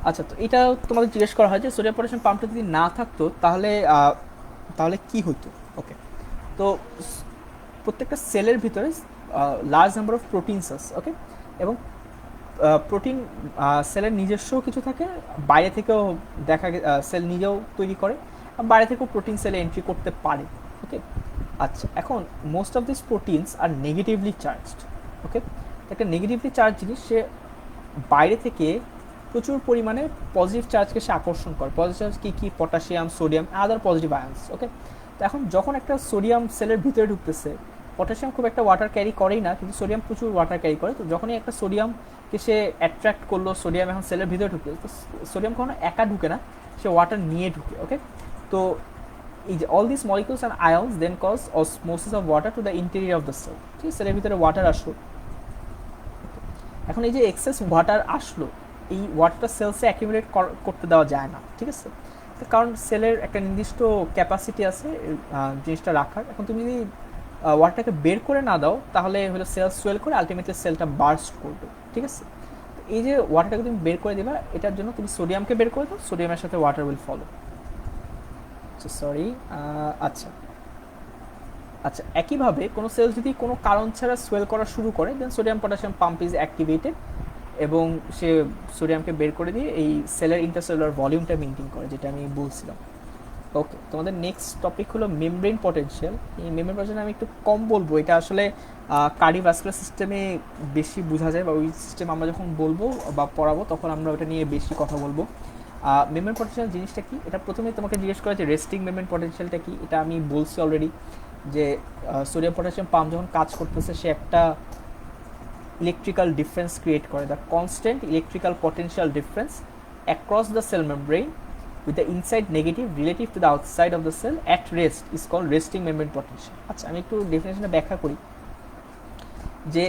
আচ্ছা, তো এটা তোমাদের জিজ্ঞেস করা হয় যে সোডিয়াম পটাশিয়াম পাম্পটা যদি না থাকতো তাহলে তাহলে কি হতো, ওকে। তো প্রত্যেকটা সেলের ভিতরে লার্জ নাম্বার অফ প্রোটিনস আছে, ওকে, এবং প্রোটিন সেলের নিজস্ব কিছু থাকে, বাইরে থেকেও দেখা সেল নিজেও তৈরি করে, বাইরে থেকেও প্রোটিন সেলে এন্ট্রি করতে পারে, ওকে। আচ্ছা, এখন most of this proteins are negatively charged, okay. একটা নেগেটিভলি চার্জ জিনিস, সে বাইরে থেকে প্রচুর পরিমাণে পজিটিভ চার্জকে সে আকর্ষণ করে। পজিটিভ চার্জ কী কী? পটাশিয়াম, সোডিয়াম, আদার পজিটিভ আয়ন্স, ওকে। তো এখন যখন একটা সোডিয়াম সেলের ভিতরে ঢুকতেছে, পটাশিয়াম খুব একটা ওয়াটার ক্যারি করেই না, কিন্তু সোডিয়াম প্রচুর ওয়াটার ক্যারি করে। তো যখনই একটা সোডিয়ামকে সে অ্যাট্রাক্ট করলো, সোডিয়াম এখন সেলের ভিতরে ঢুকতে, তো সোডিয়াম কখনো একা ঢুকে না, সে ওয়াটার নিয়ে ঢুকে, ওকে। তো এই যে all this molecules and ions then cause osmosis of water to the interior of the cell, ঠিক আছে? সেলের ভিতরে ওয়াটার আসলো। এখন এই যে এক্সেস ওয়াটার আসলো, এই ওয়াটারটা সেলসে অ্যাকিউমুলেট করতে দেওয়া যায় না, ঠিক আছে? কারণ সেলের একটা নির্দিষ্ট ক্যাপাসিটি আছে জিনিসটা রাখার। এখন তুমি যদি ওয়াটারটাকে বের করে না দাও, তাহলে হলো সেল সোয়েল করে আলটিমেটলি সেলটা বার্স্ট করবে, ঠিক আছে? এই যে ওয়াটারটাকে তুমি বের করে দিবা, এটার জন্য তুমি সোডিয়ামকে বের করে দাও, সোডিয়ামের সাথে ওয়াটার উইল ফলো। সরি, আচ্ছা আচ্ছা, একইভাবে কোনো সেল যদি কোনো কারণ ছাড়া সোয়েল করা শুরু করে, then sodium potassium pump is activated এবং সে সোডিয়ামকে বের করে দিয়ে এই সেলের ইন্টারসেলুলার ভলিউমটা মেনটেন করে, যেটা আমি বলছিলাম, ওকে। তোমাদের নেক্সট টপিক হলো মেমব্রেন পটেনশিয়াল। এই মেমব্রেন পটেনশিয়াল আমি একটু কম বলবো, এটা আসলে কার্ডিওভাস্কুলার সিস্টেমে বেশি বোঝা যায়, বা ওই সিস্টেম আমরা যখন বলবো বা পড়াবো তখন আমরা ওটা নিয়ে বেশি কথা বলবো। মেমব্রেন পটেনশিয়াল জিনিসটা কি, এটা প্রথমে তোমাকে জিজ্ঞেস করা যে রেস্টিং মেমব্রেন পটেনশিয়ালটা কি। এটা আমি বলছি অলরেডি যে সোডিয়াম পটাশিয়াম পাম্প যখন কাজ করতেছে, সে একটা ইলেকট্রিক্যাল ডিফারেন্স ক্রিয়েট করে, the constant electrical potential difference across the cell membrane with the inside negative relative to the outside of the cell at rest is called resting membrane potential. আচ্ছা, আমি একটু ডেফিনেশনটা ব্যাখ্যা করি যে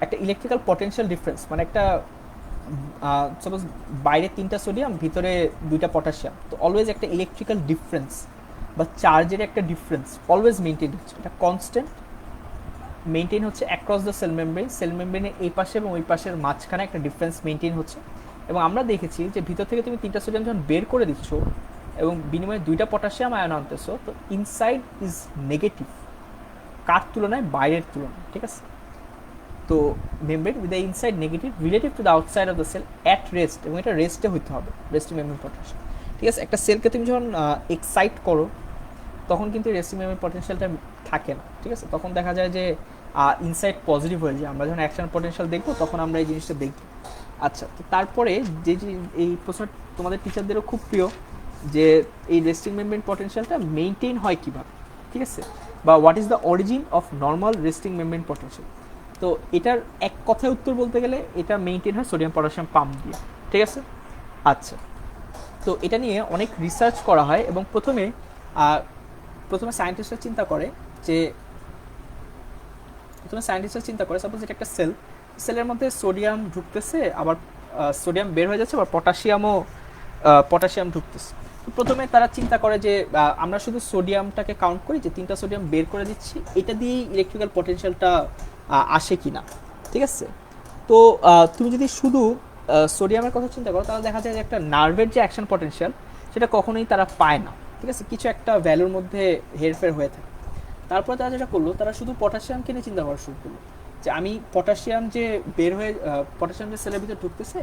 একটা ইলেকট্রিক্যাল পটেনশিয়াল ডিফারেন্স মানে একটা সাপোজ বাইরে 3টা সোডিয়াম, ভিতরে 2টা পটাশিয়াম, তো অলওয়েজ একটা ইলেকট্রিক্যাল ডিফারেন্স বা চার্জের একটা ডিফারেন্স অলওয়েজ মেনটেন হচ্ছে, এটা কনস্ট্যান্ট মেনটেন হচ্ছে across the cell membrane. Cell মেমব্রেনের এই পাশে এবং ওই পাশের মাঝখানে একটা ডিফারেন্স মেনটেন হচ্ছে। এবং আমরা দেখেছি যে ভিতর থেকে তুমি 3টা সোডিয়াম যখন বের করে দিচ্ছ এবং বিনিময়ে 2টা পটাশিয়াম আয়ন আনতেছো, তো ইনসাইড ইজ নেগেটিভ, কার তুলনায়? বাইরের তুলনায়, ঠিক আছে? তো membrane with the inside negative relative to the outside of the cell at rest, এবং এটা রেস্টে হইতে হবে, রেস্টিং মেমব্রেন পটেনশিয়াল, ঠিক আছে? একটা সেলকে তুমি যখন এক্সাইট করো তখন কিন্তু রেস্টিং মেমব্রেন পটেনশিয়ালটা থাকে না, ঠিক আছে? তখন দেখা যায় যে ইনসাইড পজিটিভ হয়ে যায়। আমরা যখন অ্যাকশন পটেনশিয়াল দেখবো তখন আমরা এই জিনিসটা দেখব। আচ্ছা, তো তারপরে যে এই প্রশ্ন তোমাদের টিচারদেরও খুব প্রিয়, যে এই রেস্টিং মেমব্রেন পটেনশিয়ালটা মেনটেন হয় কীভাবে, ঠিক আছে? বা what is the origin of normal resting membrane potential. তো এটার এক কথায় উত্তর বলতে গেলে এটা মেনটেন হয় সোডিয়াম পটাশিয়াম পাম্প দিয়ে, ঠিক আছে? আচ্ছা, তো এটা নিয়ে অনেক রিসার্চ করা হয় এবং প্রথমে সায়েন্টিস্টরা চিন্তা করে যে সাপোজ এটা একটা সেলের মধ্যে সোডিয়াম ঢুকতেছে, আবার সোডিয়াম বের হয়ে যাচ্ছে, আবার পটাশিয়াম ঢুকতেছে। তো প্রথমে তারা চিন্তা করে যে আমরা শুধু সোডিয়ামটাকে কাউন্ট করি, যে 3টা সোডিয়াম বের করে দিচ্ছি, এটা দিয়েই ইলেকট্রিক্যাল পটেনশিয়ালটা আসে কিনা, ঠিক আছে? তো তুমি যদি শুধু সোডিয়ামের কথা চিন্তা করো, তাহলে দেখা যায় যে একটা নার্ভের যে অ্যাকশন পটেনশিয়াল সেটা কখনোই তারা পায় না, ঠিক আছে? কিছু একটা ভ্যালুর মধ্যে হেরফের হয়ে থাকে। তারপর তারা যেটা করলো, তারা শুধু পটাশিয়ামকে নিয়ে চিন্তা করা শুরু করলো, যে আমি পটাশিয়াম যে বের হয়ে পটাশিয়াম যে সেলের ভিতরে ঢুকতেছে,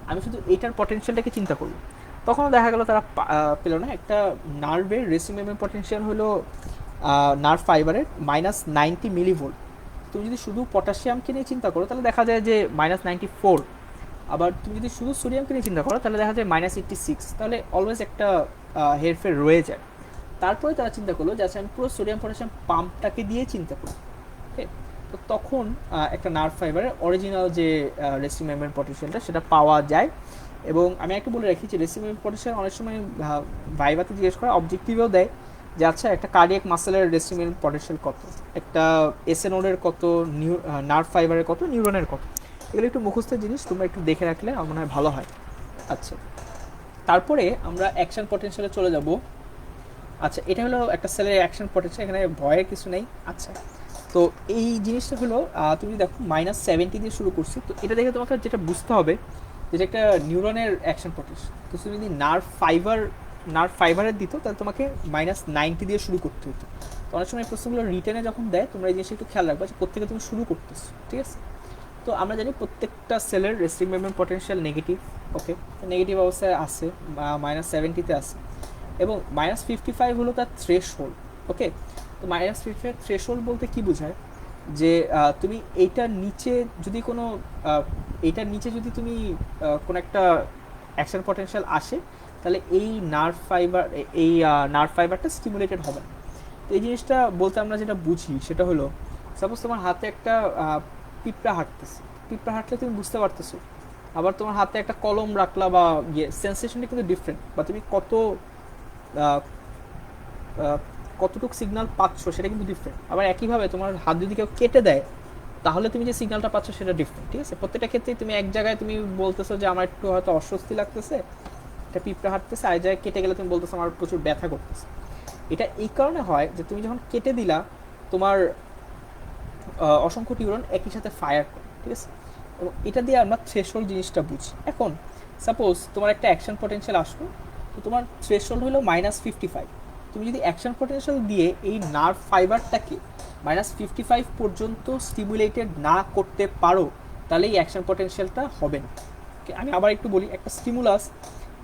আমি শুধু এইটার পটেনশিয়ালটাকে চিন্তা করলো। তখনও দেখা গেল তারা পেল না। একটা নার্ভের রেসিং মেমব্রেন পটেনশিয়াল হলো নার্ভ ফাইবারের -90 মিলিভোল্ট। তুমি যদি শুধু পটাশিয়ামকে নিয়ে চিন্তা করো তাহলে দেখা যায় যে -94। আবার তুমি যদি শুধু সোডিয়ামকে নিয়ে চিন্তা করো তাহলে দেখা যায় -86। তাহলে অলওয়েজ একটা হেরফের রয়ে যায়। তারপরে তারা চিন্তা করলো যে আচ্ছা আমি পুরো সোডিয়াম পটাশিয়াম পাম্পটাকে দিয়ে চিন্তা করি। ওকে, তো তখন একটা নার্ভ ফাইবারের অরিজিনাল যে রেস্টিং মেমব্রেন পটেনশিয়ালটা সেটা পাওয়া যায়। এবং আমি একটু বলে রাখি যে রেস্টিং মেমব্রেন পটেনশিয়াল অনেক সময় ভাইভাতে জিজ্ঞেস করা, অবজেক্টিভেও দেয় যে আচ্ছা একটা কার্ডিয়াক মাসেলের রেস্টিং মেমব্রেন পটেনশিয়াল কত, একটা এসএনওডের কত, নার্ভ ফাইবারের কত, নিউরনের কত। এগুলো একটু মুখস্থের জিনিস, তোমরা একটু দেখে রাখলে আমার মনে হয় ভালো হয়। আচ্ছা, তারপরে আমরা অ্যাকশন পটেনশিয়ালে চলে যাব। আচ্ছা, এটা হলো একটা সেলের অ্যাকশন পটেনশিয়াল, এখানে ভয়ের কিছু নেই। আচ্ছা, তো এই জিনিসটা হলো তুমি দেখো -70 দিয়ে শুরু করছি, তো এটা দেখে তোমাকে যেটা বুঝতে হবে যেটা একটা নিউরনের অ্যাকশন পটেনশিয়াল। তো তুমি যদি নার্ভ ফাইবারের দিত তাহলে তোমাকে -90 দিয়ে শুরু করতে হতো। তো অনেক সময় প্রশ্নগুলো রিটেনে যখন দেয় তোমরা এই জিনিসটা একটু খেয়াল রাখবা যে কোথেকে তুমি শুরু করতেছো, ঠিক আছে। তো আমরা জানি প্রত্যেকটা সেলের রেস্টিং মেমব্রেন পটেনশিয়াল নেগেটিভ। ওকে, নেগেটিভ অবস্থায় আছে, -70-তে আছে, এবং -55 হলো তার থ্রেশহোল্ড। ওকে, তো -55 থ্রেশহোল্ড বলতে কি বোঝায় যে তুমি এইটার নিচে যদি কোনো তুমি কোনো একটা অ্যাকশন পটেনশিয়াল আসে তাহলে এই নার্ভ ফাইবারটা স্টিমুলেটেড হবে না। তো এই জিনিসটা বলতে আমরা যেটা বুঝি সেটা হলো, সাপোজ তোমার হাতে একটা পিঁপড়া হাঁটলে তুমি বুঝতে পারতেছো, আবার তোমার হাতে একটা কলম রাখলা বা সেন্সেশনটা কিন্তু ডিফারেন্ট, বা তুমি কতটুকু সিগন্যাল পাচ্ছ সেটা কিন্তু ডিফারেন্ট। আবার একইভাবে তোমার হাত যদি কেউ কেটে দেয় তাহলে তুমি যে সিগন্যালটা পাচ্ছ সেটা ডিফারেন্ট, ঠিক আছে। প্রত্যেকটা ক্ষেত্রেই তুমি এক জায়গায় তুমি বলতেছো যে আমার একটু হয়তো অস্বস্তি লাগতেছে, একটা পিঁপড়া হাঁটতেছে, আর জায়গায় কেটে গেলে তুমি বলতেছো আমার প্রচুর ব্যথা করতেছে। এটা এই কারণে হয় যে তুমি যখন কেটে দিলা তোমার অসংখ্য নিউরন একই সাথে ফায়ার করে, ঠিক আছে। এবং এটা দিয়ে আমরা থ্রেশহোল্ড জিনিসটা বুঝি। এখন সাপোজ তোমার একটা অ্যাকশন পটেনশিয়াল আসলো, তো তোমার থ্রেশহোল্ড হলো -55। তুমি যদি অ্যাকশন পটেনশিয়াল দিয়ে এই নার্ভ ফাইবারটাকে -55 পর্যন্ত স্টিমুলেটেড না করতে পারো তাহলে এই অ্যাকশন পটেনশিয়ালটা হবে না। আমি আবার একটু বলি, একটা স্টিমুলাস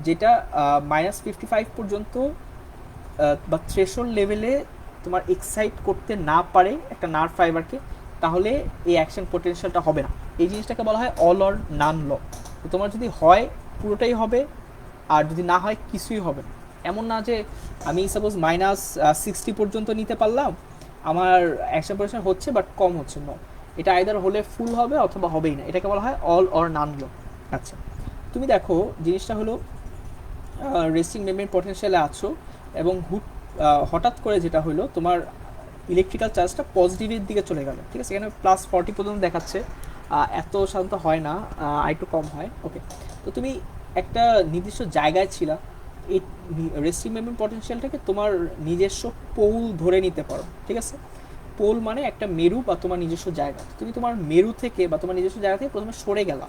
যেটা -55 পর্যন্ত বা থ্রেশহোল্ড লেভেলে তোমার এক্সাইট করতে না পারে একটা নার্ভ ফাইবারকে, তাহলে এই অ্যাকশন পটেনশিয়ালটা হবে না। এই জিনিসটাকে বলা হয় অল অর নান ল। তো তোমার যদি হয় পুরোটাই হবে, আর যদি না হয় কিছুই হবে না। এমন না যে আমি সাপোজ -60 পর্যন্ত নিতে পারলাম, আমার অ্যাকশন পটেনশিয়াল হচ্ছে বাট কম হচ্ছে না, এটা আইদার হলে ফুল হবে অথবা হবেই না, এটাকে বলা হয় অল অর নান ল। আচ্ছা, তুমি দেখো জিনিসটা হলো রেস্টিং মেমব্রেন পটেনশিয়ালে আছো এবং হঠাৎ করে যেটা হলো তোমার ইলেকট্রিক্যাল চার্জটা পজিটিভের দিকে চলে গেল, ঠিক আছে। এখানে +40 পর্যন্ত দেখাচ্ছে, এত সাধারণত হয় না, একটু কম হয়। ওকে, তো তুমি একটা নির্দিষ্ট জায়গায় ছিলা, এই রেস্টিং মেমব্রেন পটেনশিয়ালটাকে তোমার নিজস্ব পোল ধরে নিতে পারো, ঠিক আছে। পোল মানে একটা মেরু বা তোমার নিজস্ব জায়গা। তুমি তোমার মেরু থেকে বা তোমার নিজস্ব জায়গা থেকে প্রথমে সরে গেলা,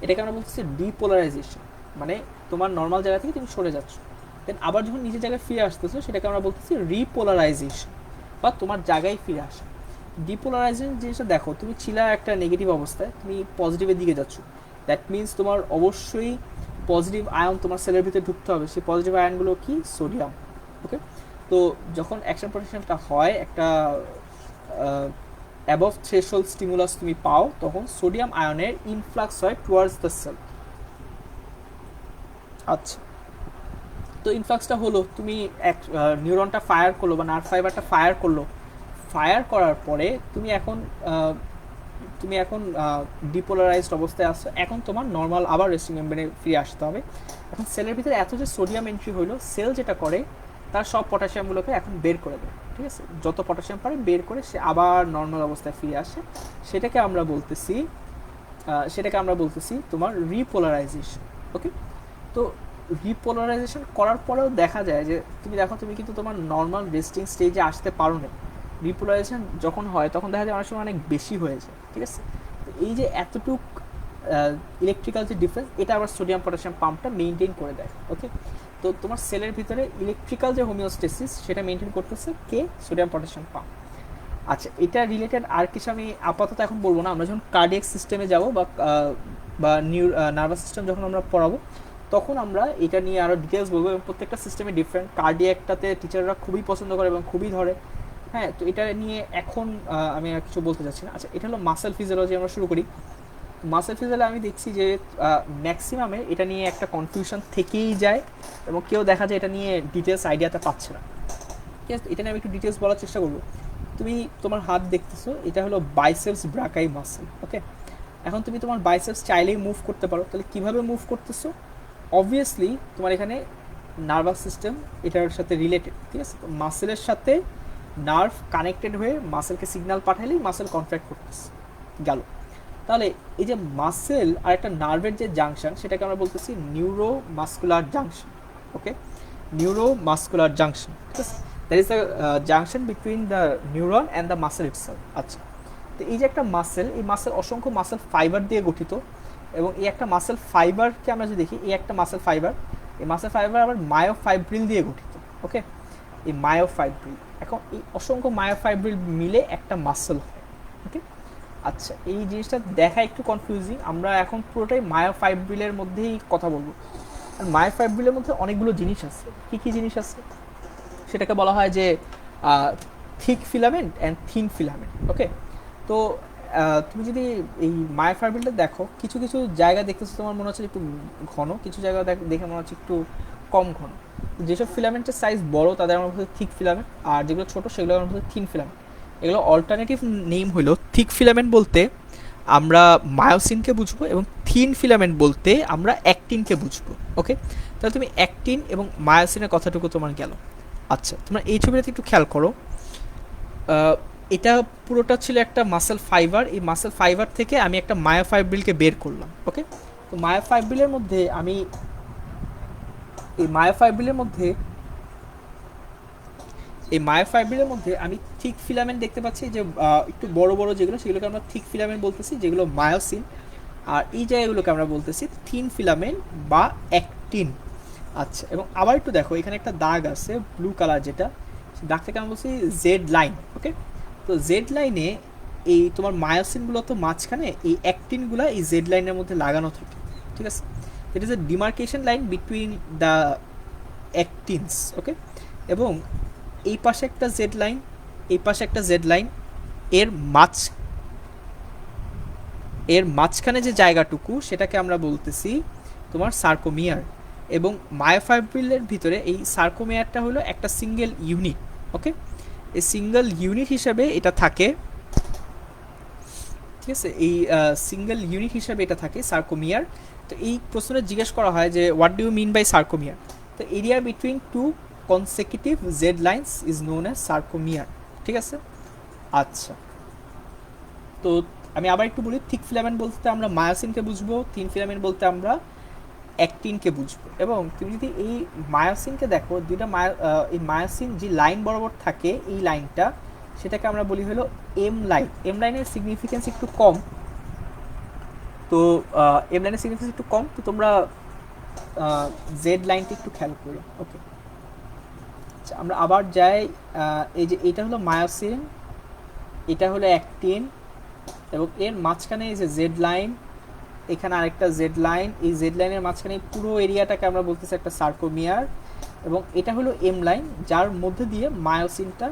এটাকে আমরা বলতেছি ডিপোলারাইজেশন, মানে তোমার নর্মাল জায়গা থেকে তুমি সরে যাচ্ছ। দেন আবার যখন নিজের জায়গায় ফিরে আসতেছো সেটাকে আমরা বলতেছি রিপোলারাইজেশন, বা তোমার জায়গায় ফিরে আসা। ডিপোলারাইজেশন জিনিসটা দেখো, তুমি ছিলা একটা নেগেটিভ অবস্থায়, তুমি পজিটিভের দিকে যাচ্ছ, দ্যাট মিনস তোমার অবশ্যই পজিটিভ আয়ন তোমার সেলের ভিতরে ঢুকতে হবে। সেই পজিটিভ আয়নগুলো কি? সোডিয়াম। ওকে, তো যখন অ্যাকশন পটেনশিয়ালটা হয়, একটা অ্যাবভ থ্রেশহোল্ড স্টিমুলাস তুমি পাও, তখন সোডিয়াম আয়নের ইনফ্লাক্স হয় টুয়ার্ডস দ্য সেল। আচ্ছা, তো ইনফ্লাক্সটা হলো, তুমি এক নিউরনটা ফায়ার করলো বা নার্ভ ফাইবারটা ফায়ার করলো, ফায়ার করার পরে তুমি এখন ডিপোলারাইজড অবস্থায় আসছো, এখন তোমার নর্মাল আবার রেস্টিং মেমব্রেনে ফিরে আসতে হবে। এখন সেলের ভিতরে এত যে সোডিয়াম এন্ট্রি হইলো, সেল যেটা করে তার সব পটাশিয়ামগুলোকে এখন বের করে দেয়, ঠিক আছে। যত পটাশিয়াম পারে বের করে সে আবার নর্মাল অবস্থায় ফিরে আসে। সেটাকে আমরা বলতেছি তোমার রিপোলারাইজেশন। ওকে, তো রিপোলারাইজেশন করার পরেও দেখা যায় যে তুমি কিন্তু তোমার নর্মাল রেস্টিং স্টেজে আসতে পারো না। রিপোলারাইজেশন যখন হয় তখন দেখা যায় অনেক সময় অনেক বেশি হয়ে যায়, ঠিক আছে। তো এই যে এতটুক ইলেকট্রিক্যাল যে ডিফারেন্স, এটা আবার সোডিয়াম পটাশিয়াম পাম্পটা মেনটেন করে দেয়। ওকে, তো তোমার সেলের ভিতরে ইলেকট্রিক্যাল যে হোমিওস্টেসিস সেটা মেনটেন করতেছে কে? Sodium potassium pump. আচ্ছা, এটা রিলেটেড আর কিছু আমি আপাতত এখন বলবো না। আমরা যখন কার্ডিয়াক সিস্টেমে যাবো বা নার্ভাস সিস্টেম যখন আমরা পড়াবো তখন আমরা এটা নিয়ে আরও ডিটেলস বলবো, এবং প্রত্যেকটা সিস্টেমে ডিফারেন্ট। কার্ডিয়াকটাতে টিচাররা খুবই পছন্দ করে এবং খুবই ধরে, হ্যাঁ, তো এটা নিয়ে এখন আমি আর কিছু বলতে চাচ্ছি না। আচ্ছা, এটা হলো মাসেল ফিজিওলজি, আমরা শুরু করি। মাসেল ফিজিওলজি আমি দেখছি যে ম্যাক্সিমামে এটা নিয়ে একটা কনফিউশন থেকেই যায়, এবং কেউ দেখা যায় এটা নিয়ে ডিটেলস আইডিয়াটা পাচ্ছে না। ঠিক আছে, এটা নিয়ে আমি একটু ডিটেলস বলার চেষ্টা করবো। তুমি তোমার হাত দেখতেছো, এটা হলো বাইসেপস ব্রাকাই মাসেল। ওকে, এখন তুমি তোমার বাইসেপস চাইলেই মুভ করতে পারো, তাহলে কিভাবে মুভ করতেছো? অবভিয়াসলি তোমার এখানে নার্ভাস সিস্টেম এটার সাথে রিলেটেড। ঠিক আছে, তো মাসেলের সাথে নার্ভ কানেক্টেড হয়ে মাসেলকে সিগন্যাল পাঠালেই মাসেল কন্ট্রাক্ট করতেছে, গেল। তাহলে এই যে মাসেল আর একটা নার্ভের যে জাংশন, সেটাকে আমরা বলতেছি নিউরো মাস্কুলার জাংশন। ওকে, নিউরো মাস্কুলার জাংশন। ঠিক আছে, that is the junction between the neuron and the muscle itself. আচ্ছা, তো এই যে একটা মাসেল, এই মাসেল অসংখ্য মাসেল ফাইবার দিয়ে গঠিত, এবং এই একটা মাসেল ফাইবারকে আমরা যদি দেখি, এই একটা মাসেল ফাইবার, এই মাসেল ফাইবার আবার মায়োফাইব্রিল দিয়ে গঠিত। ওকে, এই মায়োফাইব্রিল, এখন এই অসংখ্য মায়োফাইব্রিল মিলে একটা মাসেল হয়। ওকে, আচ্ছা, এই জিনিসটা দেখা একটু কনফিউজিং, আমরা এখন পুরোটাই মায়োফাইব্রিলের মধ্যেই কথা বলবো। আর মায়োফাইব্রিলের মধ্যে অনেকগুলো জিনিস আছে। কী কী জিনিস আছে? সেটাকে বলা হয় যে thick filament and thin filament. Okay, তো তুমি যদি এই মায়োফাইব্রিলটা দেখো, কিছু কিছু জায়গা দেখতেছো তোমার মনে হচ্ছে একটু ঘন, কিছু জায়গা দেখে মনে হচ্ছে একটু কম ঘন। যেসব ফিলামেন্টের সাইজ বড় তাদের আমরা বলতে থিক ফিলামেন্ট, আর যেগুলো ছোটো সেগুলো আমরা বলতে থিন ফিলামেন্ট। এগুলো অল্টারনেটিভ নেম হলো, থিক ফিলামেন্ট বলতে আমরা মায়োসিনকে বুঝবো, এবং থিন ফিলামেন্ট বলতে আমরা অ্যাক্টিনকে বুঝবো। ওকে, তাহলে তুমি অ্যাক্টিন এবং মায়োসিনের কথাটুকু তোমার গেল। আচ্ছা, তোমরা এই ছবিটাতে একটু খেয়াল করো, এটা পুরোটা ছিল একটা মাসেল ফাইবার। এই মাসেল ফাইবার থেকে আমি একটা মায়োফাইব্রিলকে বের করলাম। ওকে, তো মায়োফাইব্রিলের মধ্যে আমি এই মায়োফাইব্রিলের মধ্যে এই মায়োফাইব্রিলের মধ্যে আমি থিক ফিলামেন্ট দেখতে পাচ্ছি, যে একটু বড় বড় যেগুলো, সেগুলোকে আমরা থিক ফিলামেন্ট বলতেছি, যেগুলো মায়োসিন। আর এই জায়গাগুলোকে আমরা বলতেছি থিন ফিলামেন্ট বা অ্যাক্টিন। আচ্ছা, এবং আবার একটু দেখো, এখানে একটা দাগ আছে ব্লু কালার, যেটা দাগটাকে আমরা বলছি জেড লাইন। ওকে, তো জেড লাইনে এই তোমার মায়োসিনগুলো তো মাঝখানে, এই অ্যাক্টিনগুলো এই জেড লাইনের মধ্যে লাগানো থাকে। ঠিক আছে, it is a demarcation line between the actins. Okay, এবং এই পাশে একটা জেড লাইন, এই পাশে একটা জেড লাইন, এর মাঝখানে যে জায়গাটুকু, সেটাকে আমরা বলতেছি তোমার সার্কোমিয়ার। এবং মায়োফাইব্রিলের ভিতরে এই সার্কোমিয়ারটা হলো একটা সিঙ্গেল ইউনিট। ওকে, এই সিঙ্গেল ইউনিট হিসাবে এটা থাকে। ঠিক আছে, এই সিঙ্গেল ইউনিট হিসাবে এটা থাকে সার্কোমিয়ার। তো এই প্রশ্নে জিজ্ঞেস করা হয় যে what do you mean by sarcomere? তো area between two consecutive Z lines is known as sarcomere. ঠিক আছে, আচ্ছা, তো আমি আবার একটু বলি, থিক ফিলামেন্ট বলতে আমরা মায়োসিনকে বুঝবো, থিন ফিলামেন্ট বলতে আমরা অ্যাক্টিনকে বুঝবো। এবং তুমি যদি এই মায়োসিনকে দেখো, দুইটা এই মায়োসিন যে লাইন বরাবর থাকে, এই লাইনটা, সেটাকে আমরা বলি হলো এম লাইন। এম লাইনের সিগনিফিকেন্স একটু কম, তো এম লাইনের সিগনিফিকেন্স একটু কম, তো তোমরা জেড লাইনটা একটু খেয়াল করো। ওকে, আচ্ছা, আমরা আবার যাই, এই যে এটা হলো মায়োসিন, এটা হলো অ্যাক্টিন, এবং এর মাঝখানে এই যে জেড লাইন, এখানে আরেকটা জেড লাইন, এই জেড লাইনের মাঝখানে পুরো এরিয়াটাকে আমরা বলতেছি একটা সার্কোমিয়ার, এবং এটা হলো এম লাইন, যার মধ্যে দিয়ে মায়োসিনটা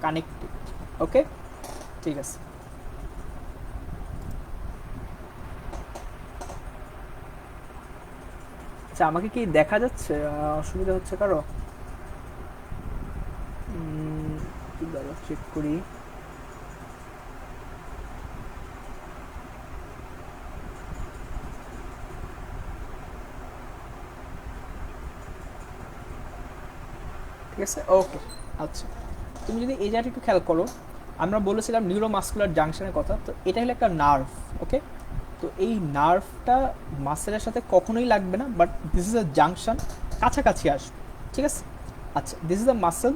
কানেক্টেড। ওকে, ঠিক আছে। আচ্ছা, আমাকে কি দেখা যাচ্ছে? অসুবিধা হচ্ছে কারো? চেক করি। ঠিক আছে, ওকে। আচ্ছা, তুমি যদি এই জায়গাটা একটু খেয়াল করো, আমরা বলেছিলাম নিউরোমাস্কুলার জাংশনের কথা, তো এটা হলো একটা নার্ভ। ওকে, তো এই নার্ভটা মাসেলের সাথে কখনোই লাগবে না, but this is a junction, কাছাকাছি আসবে। ঠিক আছে, আচ্ছা, this is the muscle,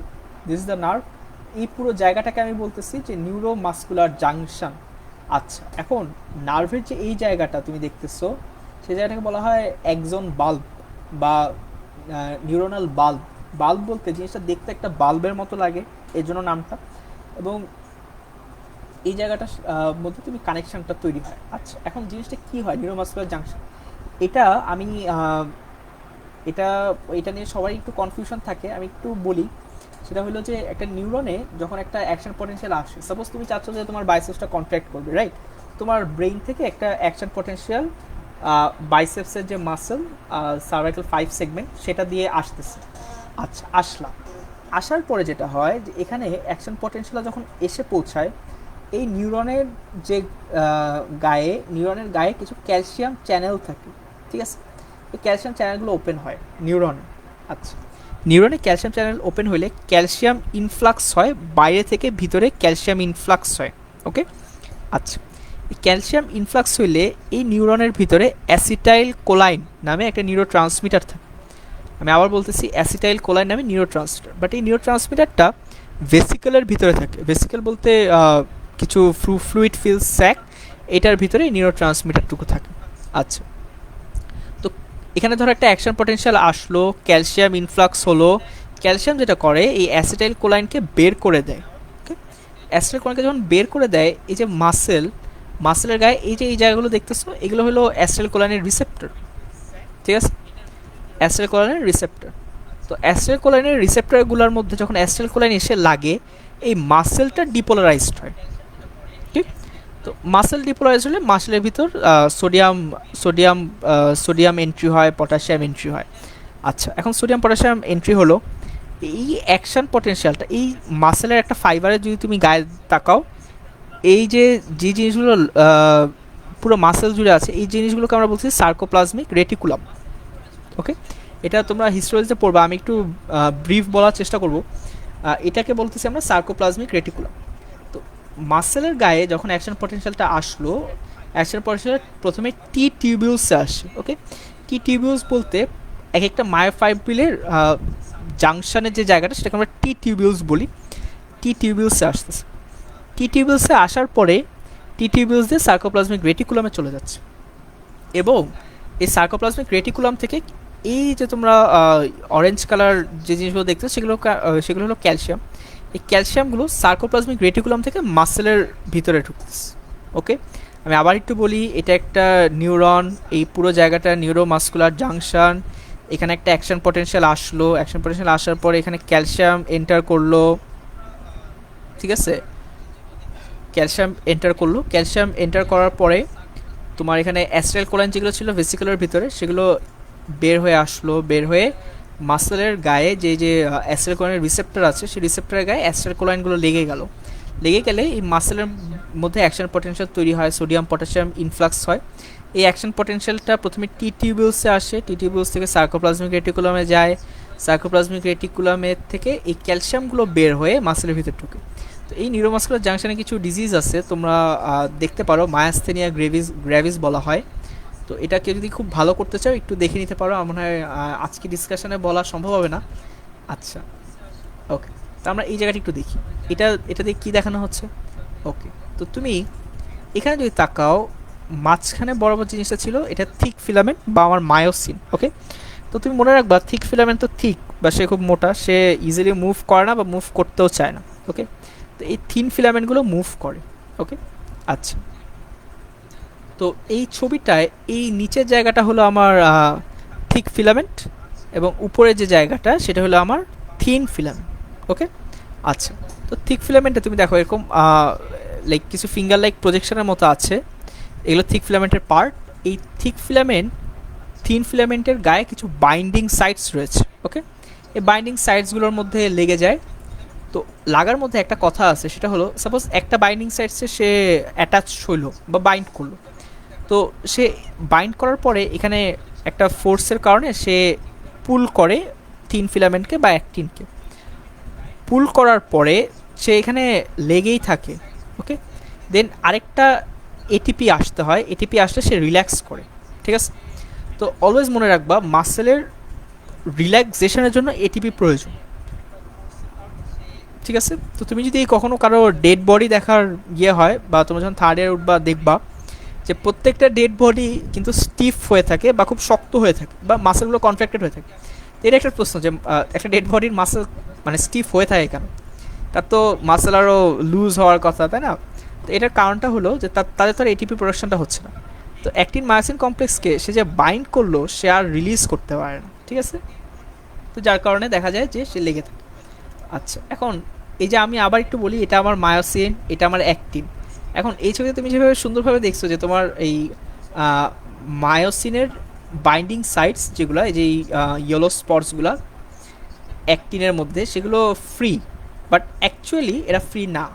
this is the nerve, এই পুরো জায়গাটাকে আমি বলতেছি যে নিউরোমাস্কুলার জাংশন। আচ্ছা, এখন নার্ভের যে এই জায়গাটা তুমি দেখতেছো, সেই জায়গাটাকে বলা হয় একজন বাল্ব বা নিউরোনাল বাল্ব। বাল্ব বলতে জিনিসটা দেখতে একটা বাল্বের মতো লাগে, এই জন্য নামটা। এবং এই জায়গাটার মধ্যে তুমি কানেকশনটা তৈরি হয়। আচ্ছা, এখন জিনিসটা কি হয় নিউরোমাস্কুলার জাংশন, এটা আমি এটা এটা নিয়ে সবাই একটু কনফিউশন থাকে, আমি একটু বলি। সেটা হলো যে একটা নিউরনে যখন একটা অ্যাকশন পটেনশিয়াল আসে, সাপোজ তুমি চাচ্ছ যে তোমার বাইসেপসটা কন্ট্রাক্ট করবে, রাইট? তোমার ব্রেইন থেকে একটা অ্যাকশন পটেনশিয়াল বাইসেপসের যে মাসেল সার্ভাইকাল 5 সেগমেন্ট সেটা দিয়ে আসতেছে। আচ্ছা, আসলাম। আসার পরে যেটা হয় যে এখানে অ্যাকশন পটেনশিয়াল যখন এসে পৌঁছায়, এই নিউরনের যে নিউরনের গায়ে কিছু ক্যালসিয়াম চ্যানেল থাকে, ঠিক আছে? এই ক্যালসিয়াম চ্যানেলগুলো ওপেন হয় নিউরনে। আচ্ছা, নিউরনে ক্যালসিয়াম চ্যানেল ওপেন হলে ক্যালসিয়াম ইনফ্লাক্স হয়, বাইরে থেকে ভিতরে ক্যালসিয়াম ইনফ্লাক্স হয়। ওকে, আচ্ছা, এই ক্যালসিয়াম ইনফ্লাক্স হইলে এই নিউরনের ভিতরে অ্যাসিটাইল কোলাইন নামে একটা নিউরো ট্রান্সমিটার থাকে। আমি আবার বলতেছি, অ্যাসিটাইল কোলাইন নামে নিউরো ট্রান্সমিটার, বাট এই নিউরো ট্রান্সমিটারটা ভেসিকলের ভিতরে থাকে। ভেসিকল বলতে কিছু ফ্লুইড ফিল স্যাক, এটার ভিতরে নিউরো ট্রান্সমিটারটুকু থাকে। আচ্ছা, তো এখানে ধরো একটা অ্যাকশন পটেনশিয়াল আসলো, ক্যালসিয়াম ইনফ্লাক্স হলো, ক্যালসিয়াম যেটা করে এই অ্যাসিটাইল কোলাইনকে বের করে দেয়। ওকে, অ্যাসিটাইল কোলাইনকে যখন বের করে দেয়, এই যে মাসেলের গায়ে এই যে এই জায়গাগুলো দেখতেছো, এগুলো হলো অ্যাসিটাইল কোলাইনের রিসেপ্টর, ঠিক আছে? অ্যাসিটাইল কোলাইনের রিসেপ্টর। তো অ্যাসিটাইল কোলাইনের রিসেপ্টরগুলোর মধ্যে যখন অ্যাসিটাইল কোলাইন এসে লাগে, এই মাসেলটা ডিপোলারাইজড হয়, ঠিক? তো মাসেল ডিপোলারাইজ হলে মাসেলের ভিতর সোডিয়াম সোডিয়াম সোডিয়াম এন্ট্রি হয়, পটাশিয়াম এন্ট্রি হয়। আচ্ছা, এখন সোডিয়াম পটাশিয়াম এন্ট্রি হলো, এই অ্যাকশন পটেনশিয়ালটা এই মাসেলের একটা ফাইবারে যদি তুমি গায়ে তাকাও, এই যে যে জিনিসগুলো পুরো মাসেল জুড়ে আছে, এই জিনিসগুলোকে আমরা বলছি সার্কোপ্লাজমিক রেটিকুলাম। ওকে, এটা তোমরা হিস্টোরিতে পড়বা, আমি একটু ব্রিফ বলার চেষ্টা করব। এটাকে বলতেছি আমরা সার্কোপ্লাজমিক রেটিকুলাম। তো মাসেলের গায়ে যখন অ্যাকশন পটেনশিয়ালটা আসলো, অ্যাকশন পটেনশিয়াল প্রথমে টি টিউবিউলসে আসে। ওকে, টি টিউবিউলস বলতে এক একটা মায়োফাইব্রিলের জাংশনের যে জায়গাটা, সেটাকে আমরা টি টিউবিউলস বলি। টি টিউবিউলসে আসতেছে, টি টিউবিউলসে আসার পরে টি টিউবিউলস দিয়ে সার্কোপ্লাজমিক রেটিকুলামে চলে যাচ্ছে, এবং এই সার্কোপ্লাজমিক রেটিকুলাম থেকে এই যে তোমরা অরেঞ্জ কালার যে জিনিসগুলো দেখছো, সেগুলো হলো ক্যালসিয়াম। এই ক্যালসিয়ামগুলো সার্কোপ্লাজমিক রেটিকুলাম থেকে মাসেলের ভিতরে ঢুকতেছে। ওকে, আমি আবার একটু বলি, এটা একটা নিউরন, এই পুরো জায়গাটা নিউরোমাস্কুলার জাংশন। এখানে একটা অ্যাকশন পটেনশিয়াল আসলো, অ্যাকশন পটেনশিয়াল আসার পরে এখানে ক্যালসিয়াম এন্টার করলো, ঠিক আছে? ক্যালসিয়াম এন্টার করার পরে তোমার এখানে অ্যাসিটাইল কোলাইন যেগুলো ছিল ভেসিকুলার ভিতরে, সেগুলো বের হয়ে আসলো, বের হয়ে মাসেলের গায়ে যে যে অ্যাসিটাইল কোলাইনের রিসেপ্টর আছে, সেই রিসেপ্টরের গায়ে অ্যাসিটাইল কোলাইনগুলো লেগে গেলে এই মাসেলের মধ্যে অ্যাকশন পটেনশিয়াল তৈরি হয়, সোডিয়াম পটাশিয়াম ইনফ্লাক্স হয়। এই অ্যাকশন পটেনশিয়ালটা প্রথমে টি টিউবিউলসে আসে, টি টিউবিউলস থেকে সার্কোপ্লাজমিক রেটিকুলামে যায়, সার্কোপ্লাজমিক রেটিকুলামের থেকে এই ক্যালসিয়ামগুলো বের হয়ে মাসেলের ভিতরে ঢুকে। তো এই নিউরোমাস্কুলার জাংশনে কিছু ডিজিজ আছে, তোমরা দেখতে পারো, মায়াস্থেনিয়া গ্র্যাভিস বলা হয়। তো এটাকে যদি খুব ভালো করতে চাও একটু দেখে নিতে পারো, আমার মনে হয় আজকে ডিসকাশনে বলা সম্ভব হবে না। আচ্ছা, ওকে, তো আমরা এই জায়গাটা একটু দেখি, এটা দিয়ে কী দেখানো হচ্ছে। ওকে, তো তুমি এখানে যদি তাকাও, মাঝখানে বরাবর জিনিসটা ছিল, এটা থিক ফিলামেন্ট বা আমার মায়োসিন। ওকে, তো তুমি মনে রাখবা, থিক ফিলামেন্ট তো থিক, বা সে খুব মোটা, সে ইজিলি মুভ করে না বা মুভ করতেও চায় না। ওকে, তো এই থিন ফিলামেন্টগুলো মুভ করে। ওকে, আচ্ছা, তো এই ছবিটায় এই নিচের জায়গাটা হলো আমার থিক ফিলামেন্ট, এবং উপরের যে জায়গাটা সেটা হলো আমার থিন ফিলামেন্ট। ওকে, আচ্ছা, তো থিক ফিলামেন্টে তুমি দেখো এরকম লাইক কিছু ফিঙ্গার লাইক প্রজেকশনের মতো আছে, এগুলো থিক ফিলামেন্টের পার্ট। এই থিন ফিলামেন্টের গায়ে কিছু বাইন্ডিং সাইটস রয়েছে। ওকে, এই বাইন্ডিং সাইটসগুলোর মধ্যে লেগে যায়। তো লাগার মধ্যে একটা কথা আছে, সেটা হলো সাপোজ একটা বাইন্ডিং সাইটসে সে অ্যাটাচ হইলো বা বাইন্ড করলো, তো সে বাইন্ড করার পরে এখানে একটা ফোর্সের কারণে সে পুল করে থিন ফিলামেন্টকে বা অ্যাক্টিনকে। পুল করার পরে সে এখানে লেগেই থাকে। ওকে, দেন আরেকটা এটিপি আসতে হয়, এটিপি আসলে সে রিল্যাক্স করে, ঠিক আছে? তো অলওয়েজ মনে রাখবা, মাসেলের রিল্যাক্সেশনের জন্য এটিপি প্রয়োজন, ঠিক আছে? তো তুমি যদি কখনো কারো ডেড বডি দেখার হয়, বা তোমরা যখন থার্ড ইয়ার উঠবা, দেখবা যে প্রত্যেকটা ডেড বডি কিন্তু স্টিফ হয়ে থাকে বা খুব শক্ত হয়ে থাকে, বা মাসেলগুলো কনট্রাক্টেড হয়ে থাকে। এটা একটা প্রশ্ন যে একটা ডেড বডির মাসেল মানে স্টিফ হয়ে থাকে কেন? তার তো মাসেল আরও লুজ হওয়ার কথা, তাই না? তো এটার কারণটা হলো যে তাদের তো আর এটিপি প্রোডাকশনটা হচ্ছে না। তো অ্যাক্টিন মায়োসিন কমপ্লেক্সকে সে যে বাইন্ড করলো, সে আর রিলিজ করতে পারে না, ঠিক আছে? তো যার কারণে দেখা যায় যে সে লেগে থাকে। আচ্ছা, এখন এই যে আমি আবার একটু বলি, এটা আমার মায়োসিন, এটা আমার অ্যাক্টিন। এখন এই ছবিতে তুমি যেভাবে সুন্দরভাবে দেখছো যে তোমার এই মায়োসিনের বাইন্ডিং সাইটস যেগুলো, এই যে ইয়েলো স্পটসগুলো অ্যাক্টিনের মধ্যে, সেগুলো ফ্রি, বাট অ্যাকচুয়ালি এরা ফ্রি না।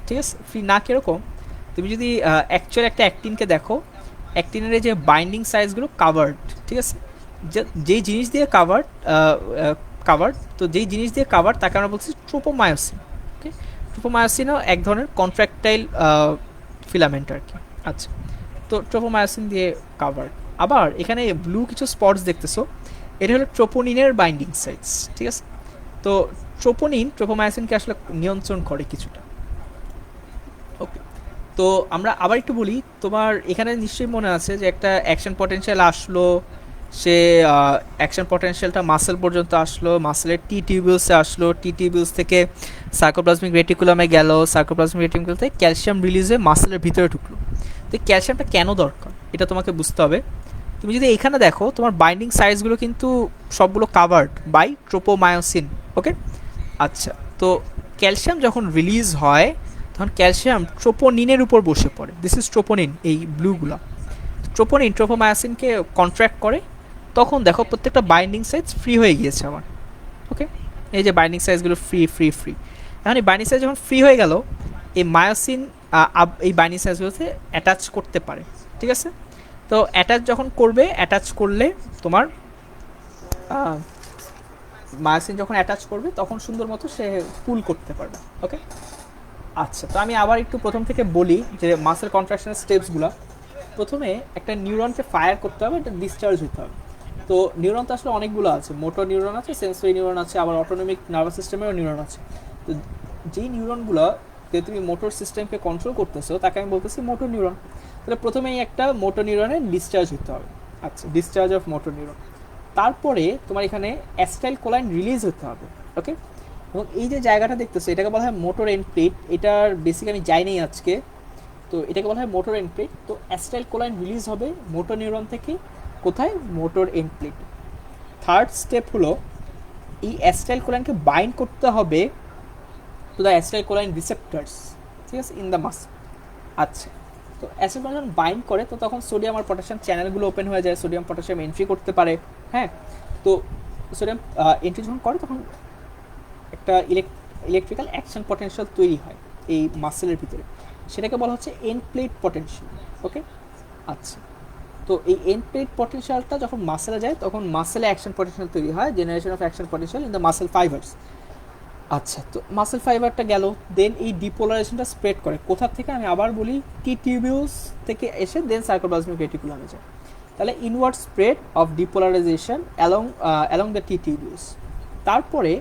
ঠিক আছে, ফ্রি না কীরকম, তুমি যদি অ্যাকচুয়াল একটা অ্যাক্টিনকে দেখো, অ্যাক্টিনের যে বাইন্ডিং সাইজগুলো কাভার্ড। ঠিক আছে, যেই জিনিস দিয়ে কাভার্ড, কাভার্ড, তো যেই জিনিস দিয়ে কাভার্ড তাকে আমরা বলছি ট্রোপোমায়োসিন। ওকে, ট্রোপোমায়োসিনও এক ধরনের কন্ট্রাক্টাইল ফিলামেন্ট আর কি। আচ্ছা, তো ট্রোপোমায়োসিন দিয়ে কাভার্ড। আবার এখানে ব্লু কিছু স্পটস দেখতেছো, এটা হলো ট্রোপোনিনের বাইন্ডিং সাইটস। ঠিক আছে, তো ট্রোপোনিন ট্রোপোমায়োসিনকে আসলে নিয়ন্ত্রণ করে কিছুটা। ওকে, তো আমরা আবার একটু বলি, তোমার এখানে নিশ্চয়ই মনে আছে যে একটা অ্যাকশন পটেনশিয়াল আসলো, সে অ্যাকশন পটেনশিয়ালটা মাসেল পর্যন্ত আসলো, মাসেলের টি টিউবিউলসে আসলো, টি টিউবিউলস থেকে সার্কোপ্লাজমিক রেটিকুলামে গেল, সার্কোপ্লাজমিক রেটিকুলাম থেকে ক্যালসিয়াম রিলিজে মাসেলের ভিতরে ঢুকলো। তো ক্যালসিয়ামটা কেন দরকার এটা তোমাকে বুঝতে হবে। তুমি যদি এখানে দেখো, তোমার বাইন্ডিং সাইজগুলো কিন্তু সবগুলো কাভার্ড বাই ট্রোপোমায়োসিন। ওকে, আচ্ছা, তো ক্যালসিয়াম যখন রিলিজ হয় তখন ক্যালসিয়াম ট্রোপোনিনের উপর বসে পড়ে। দিস ইজ ট্রোপোনিন, এই ব্লুগুলো। ট্রোপোনিন ট্রোপোমায়োসিনকে কন্ট্র্যাক্ট করে, তখন দেখো প্রত্যেকটা বাইন্ডিং সাইজ ফ্রি হয়ে গিয়েছে আমার। ওকে, এই যে বাইন্ডিং সাইজগুলো ফ্রি ফ্রি ফ্রি। এখন এই বাইন্ডিং সাইজ যখন ফ্রি হয়ে গেল, এই মায়োসিন এই বাইন্ডিং সাইজগুলোতে অ্যাটাচ করতে পারে। ঠিক আছে, তো অ্যাটাচ যখন করবে, অ্যাটাচ করলে তোমার মায়োসিন যখন অ্যাটাচ করবে তখন সুন্দর মতো সে পুল করতে পারবে। ওকে, আচ্ছা, তো আমি আবার একটু প্রথম থেকে বলি যে মাসেল কন্ট্রাকশনের স্টেপসগুলো। প্রথমে একটা নিউরনকে ফায়ার করতে হবে, এটা ডিসচার্জ হতে হবে। তো নিউরন তো আসলে অনেকগুলো আছে, মোটর নিউরন আছে, সেন্সরি নিউরন আছে, আবার অটোনমিক নার্ভাস সিস্টেমেরও নিউরন আছে। তো যেই নিউরনগুলো তুমি মোটর সিস্টেমকে কন্ট্রোল করতেছো তাকে আমি বলতেছি মোটর নিউরন। তাহলে প্রথমেই একটা মোটর নিউরনের ডিসচার্জ হতে হবে। আচ্ছা, ডিসচার্জ অফ মোটর নিউরন। তারপরে তোমার এখানে অ্যাস্টাইল কোলাইন রিলিজ হতে হবে। ওকে, এবং এই যে জায়গাটা দেখতেছো এটাকে বলা হয় মোটর এন্ড প্লেট। এটার বেসিক আমি যাই নাই আজকে, তো এটাকে বলা হয় মোটর এন্ড প্লেট। তো অ্যাস্টাইল কোলাইন রিলিজ হবে মোটর নিউরন থেকে, কোথায়, motor end plate. Third step হলো এই অ্যাস্টাইল কোলাইনকে বাইন্ড করতে হবে to the acetylcholine receptors. ঠিক আছে, ইন দ্য মাস। আচ্ছা, তো অ্যাসিড যখন বাইন্ড করে তো তখন সোডিয়াম আর পটাশিয়াম চ্যানেলগুলো ওপেন হয়ে যায়, সোডিয়াম পটাশিয়াম এন্ট্রি করতে পারে। হ্যাঁ, তো সোডিয়াম এন্ট্রি যখন করে তখন একটা ইলেকট্রিক্যাল অ্যাকশন পটেনশিয়াল তৈরি হয় এই মাসেলের ভিতরে, সেটাকে বলা হচ্ছে এন্ড প্লেট পটেনশিয়াল। ওকে, আচ্ছা, তো এই এন্ড প্লেট পটেনশিয়ালটা যখন মাসেলে যায় তখন মাসেলে অ্যাকশন পটেনশিয়াল তৈরি হয়, generation of action potential in the muscle fibres. আচ্ছা, তো মাসেল ফাইবারটা গেল, দেন এই ডিপোলারাইজেশনটা স্প্রেড করে কোথা থেকে, আমি আবার বলি, টি টিউবিউলস থেকে এসে দেন সার্কোপ্লাজমিক রেটিকুলামে যায়। তাহলে inward spread of depolarisation along the T tubules. তারপরে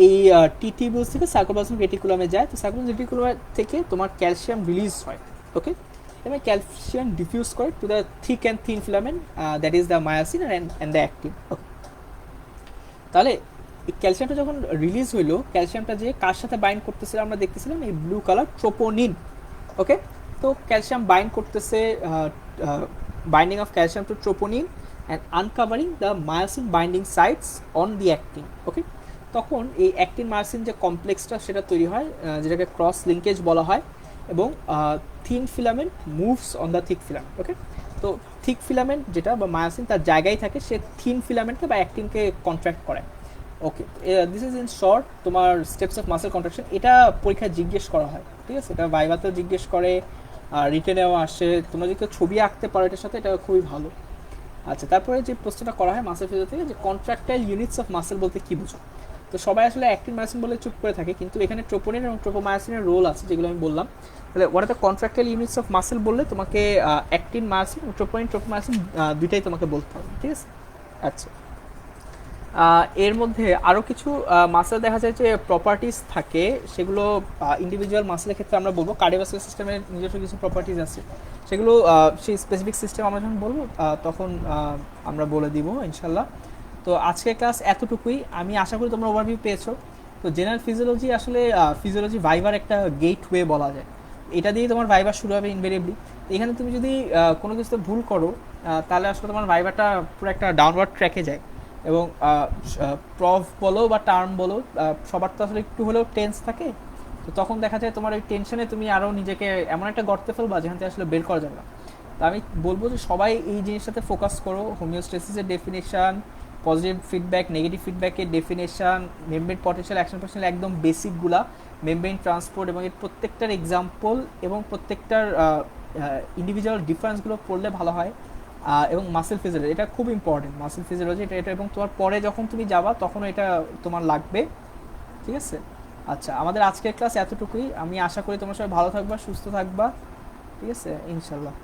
এই টি টিউবিউলস থেকে সার্কোপ্লাজমিক রেটিকুলামে যায়, তো সার্কোপ্লাজমিক রেটিকুলাম থেকে তোমার ক্যালসিয়াম রিলিজ হয়। ওকে, এবং ক্যালসিয়াম ডিফিউজ করে to the thick and thin filament, that is the myosin and the actin. Okay, তাহলে এই ক্যালসিয়ামটা যখন রিলিজ হইলো, ক্যালসিয়ামটা যে কার সাথে বাইন্ড করতেছিল আমরা দেখতেছিলাম, এই ব্লু কালার ট্রোপোনিন। ওকে, তো ক্যালসিয়াম বাইন্ড করতেছে, binding of calcium to troponin and uncovering the myosin binding sites on the actin. Okay, তখন এই অ্যাক্টিন মায়োসিন যে কমপ্লেক্সটা সেটা তৈরি হয়, যেটাকে ক্রস লিঙ্কেজ বলা হয়, এবং thin filament moves on the thick filament. Okay, তো থিক ফিলামেন্ট যেটা বা মায়োসিন তার জায়গায় থাকে, সে থিন ফিলামেন্টকে বা অ্যাক্টিনকে কন্ট্রাক্ট করে। ওকে, দিস ইজ ইন শর্ট তোমার স্টেপস অফ মাসেল কন্ট্রাকশন। এটা পরীক্ষায় জিজ্ঞেস করা হয়। ঠিক আছে, এটা ভাইভাতেও জিজ্ঞেস করে, রিটেনেও আসে। তোমরা যদি ছবি আঁকতে পারো এটার সাথে, এটা খুবই ভালো। আচ্ছা, তারপরে যে প্রশ্নটা করা হয় মাসেল ফিজিও থেকে, যে কন্ট্রাক্টাইল ইউনিটস অফ মাসেল বলতে কী বুঝো। তো সবাই আসলে অ্যাক্টিন মায়োসিন বলে চুপ করে থাকে, কিন্তু এখানে ট্রোপোনিন এবং ট্রোপোমায়োসিনের রোল আছে যেগুলো আমি বললাম। তাহলে what are the contractile units of muscle বললে তোমাকে অ্যাক্টিন মায়োসিন, ট্রোপোনিন, ট্রোপোমায়োসিন দুইটাই তোমাকে বলতে হবে। ঠিক আছে, আচ্ছা, এর মধ্যে আরও কিছু মাসেল দেখা যায় যে প্রপার্টিস থাকে, সেগুলো ইন্ডিভিজুয়াল মাসেলের ক্ষেত্রে আমরা বলবো। কার্ডিওভাস্কুলার সিস্টেমের নিজস্ব কিছু প্রপার্টিস আছে, সেগুলো সেই স্পেসিফিক সিস্টেম আমরা যখন বলবো তখন আমরা বলে দিব ইনশাল্লাহ। তো আজকের ক্লাস এতটুকুই, আমি আশা করি তোমরা ওভারভিউ পেয়েছো। তো জেনারেল ফিজিওলজি আসলে ফিজিওলজি ভাইবার একটা গেটওয়ে বলা যায়, এটা দিয়েই তোমার ভাইবার শুরু হবে ইনভেরিয়েবলি। এখানে তুমি যদি কোনো কিছুতে ভুল করো তাহলে আসলে তোমার ভাইবারটা পুরো একটা ডাউনওয়ার্ড ট্র্যাকে যায়। এবং প্রফ বলো বা টার্ম বলো, সবার তো আসলে একটু হলেও টেন্স থাকে। তো তখন দেখা যায় তোমার ওই টেনশনে তুমি আরও নিজেকে এমন একটা গর্তে ফেলবা যেখান থেকে আসলে বের করা যাবে না। তো আমি বলবো যে সবাই এই জিনিসটাতে ফোকাস করো, হোমিওস্টেসিসের ডেফিনেশন, পজিটিভ ফিডব্যাক, নেগেটিভ ফিডব্যাকের definition, membrane potential action potential, একদম বেসিকগুলা, মেমব্রেন ট্রান্সপোর্ট এবং এর প্রত্যেকটার এক্সাম্পল এবং প্রত্যেকটার ইন্ডিভিজুয়াল ডিফারেন্সগুলো পড়লে ভালো হয়। এবং মাসেল ফিজিওলজি এটা খুব ইম্পর্টেন্ট, মাসেল ফিজিওলজি এটা এবং তোমার পরে যখন তুমি যাবা তখনও এটা তোমার লাগবে, ঠিক আছে? আচ্ছা, আমাদের আজকের ক্লাস এতটুকুই। আমি আশা করি তোমরা সবাই ভালো থাকবা, সুস্থ থাকবা, ঠিক আছে, ইনশাল্লাহ।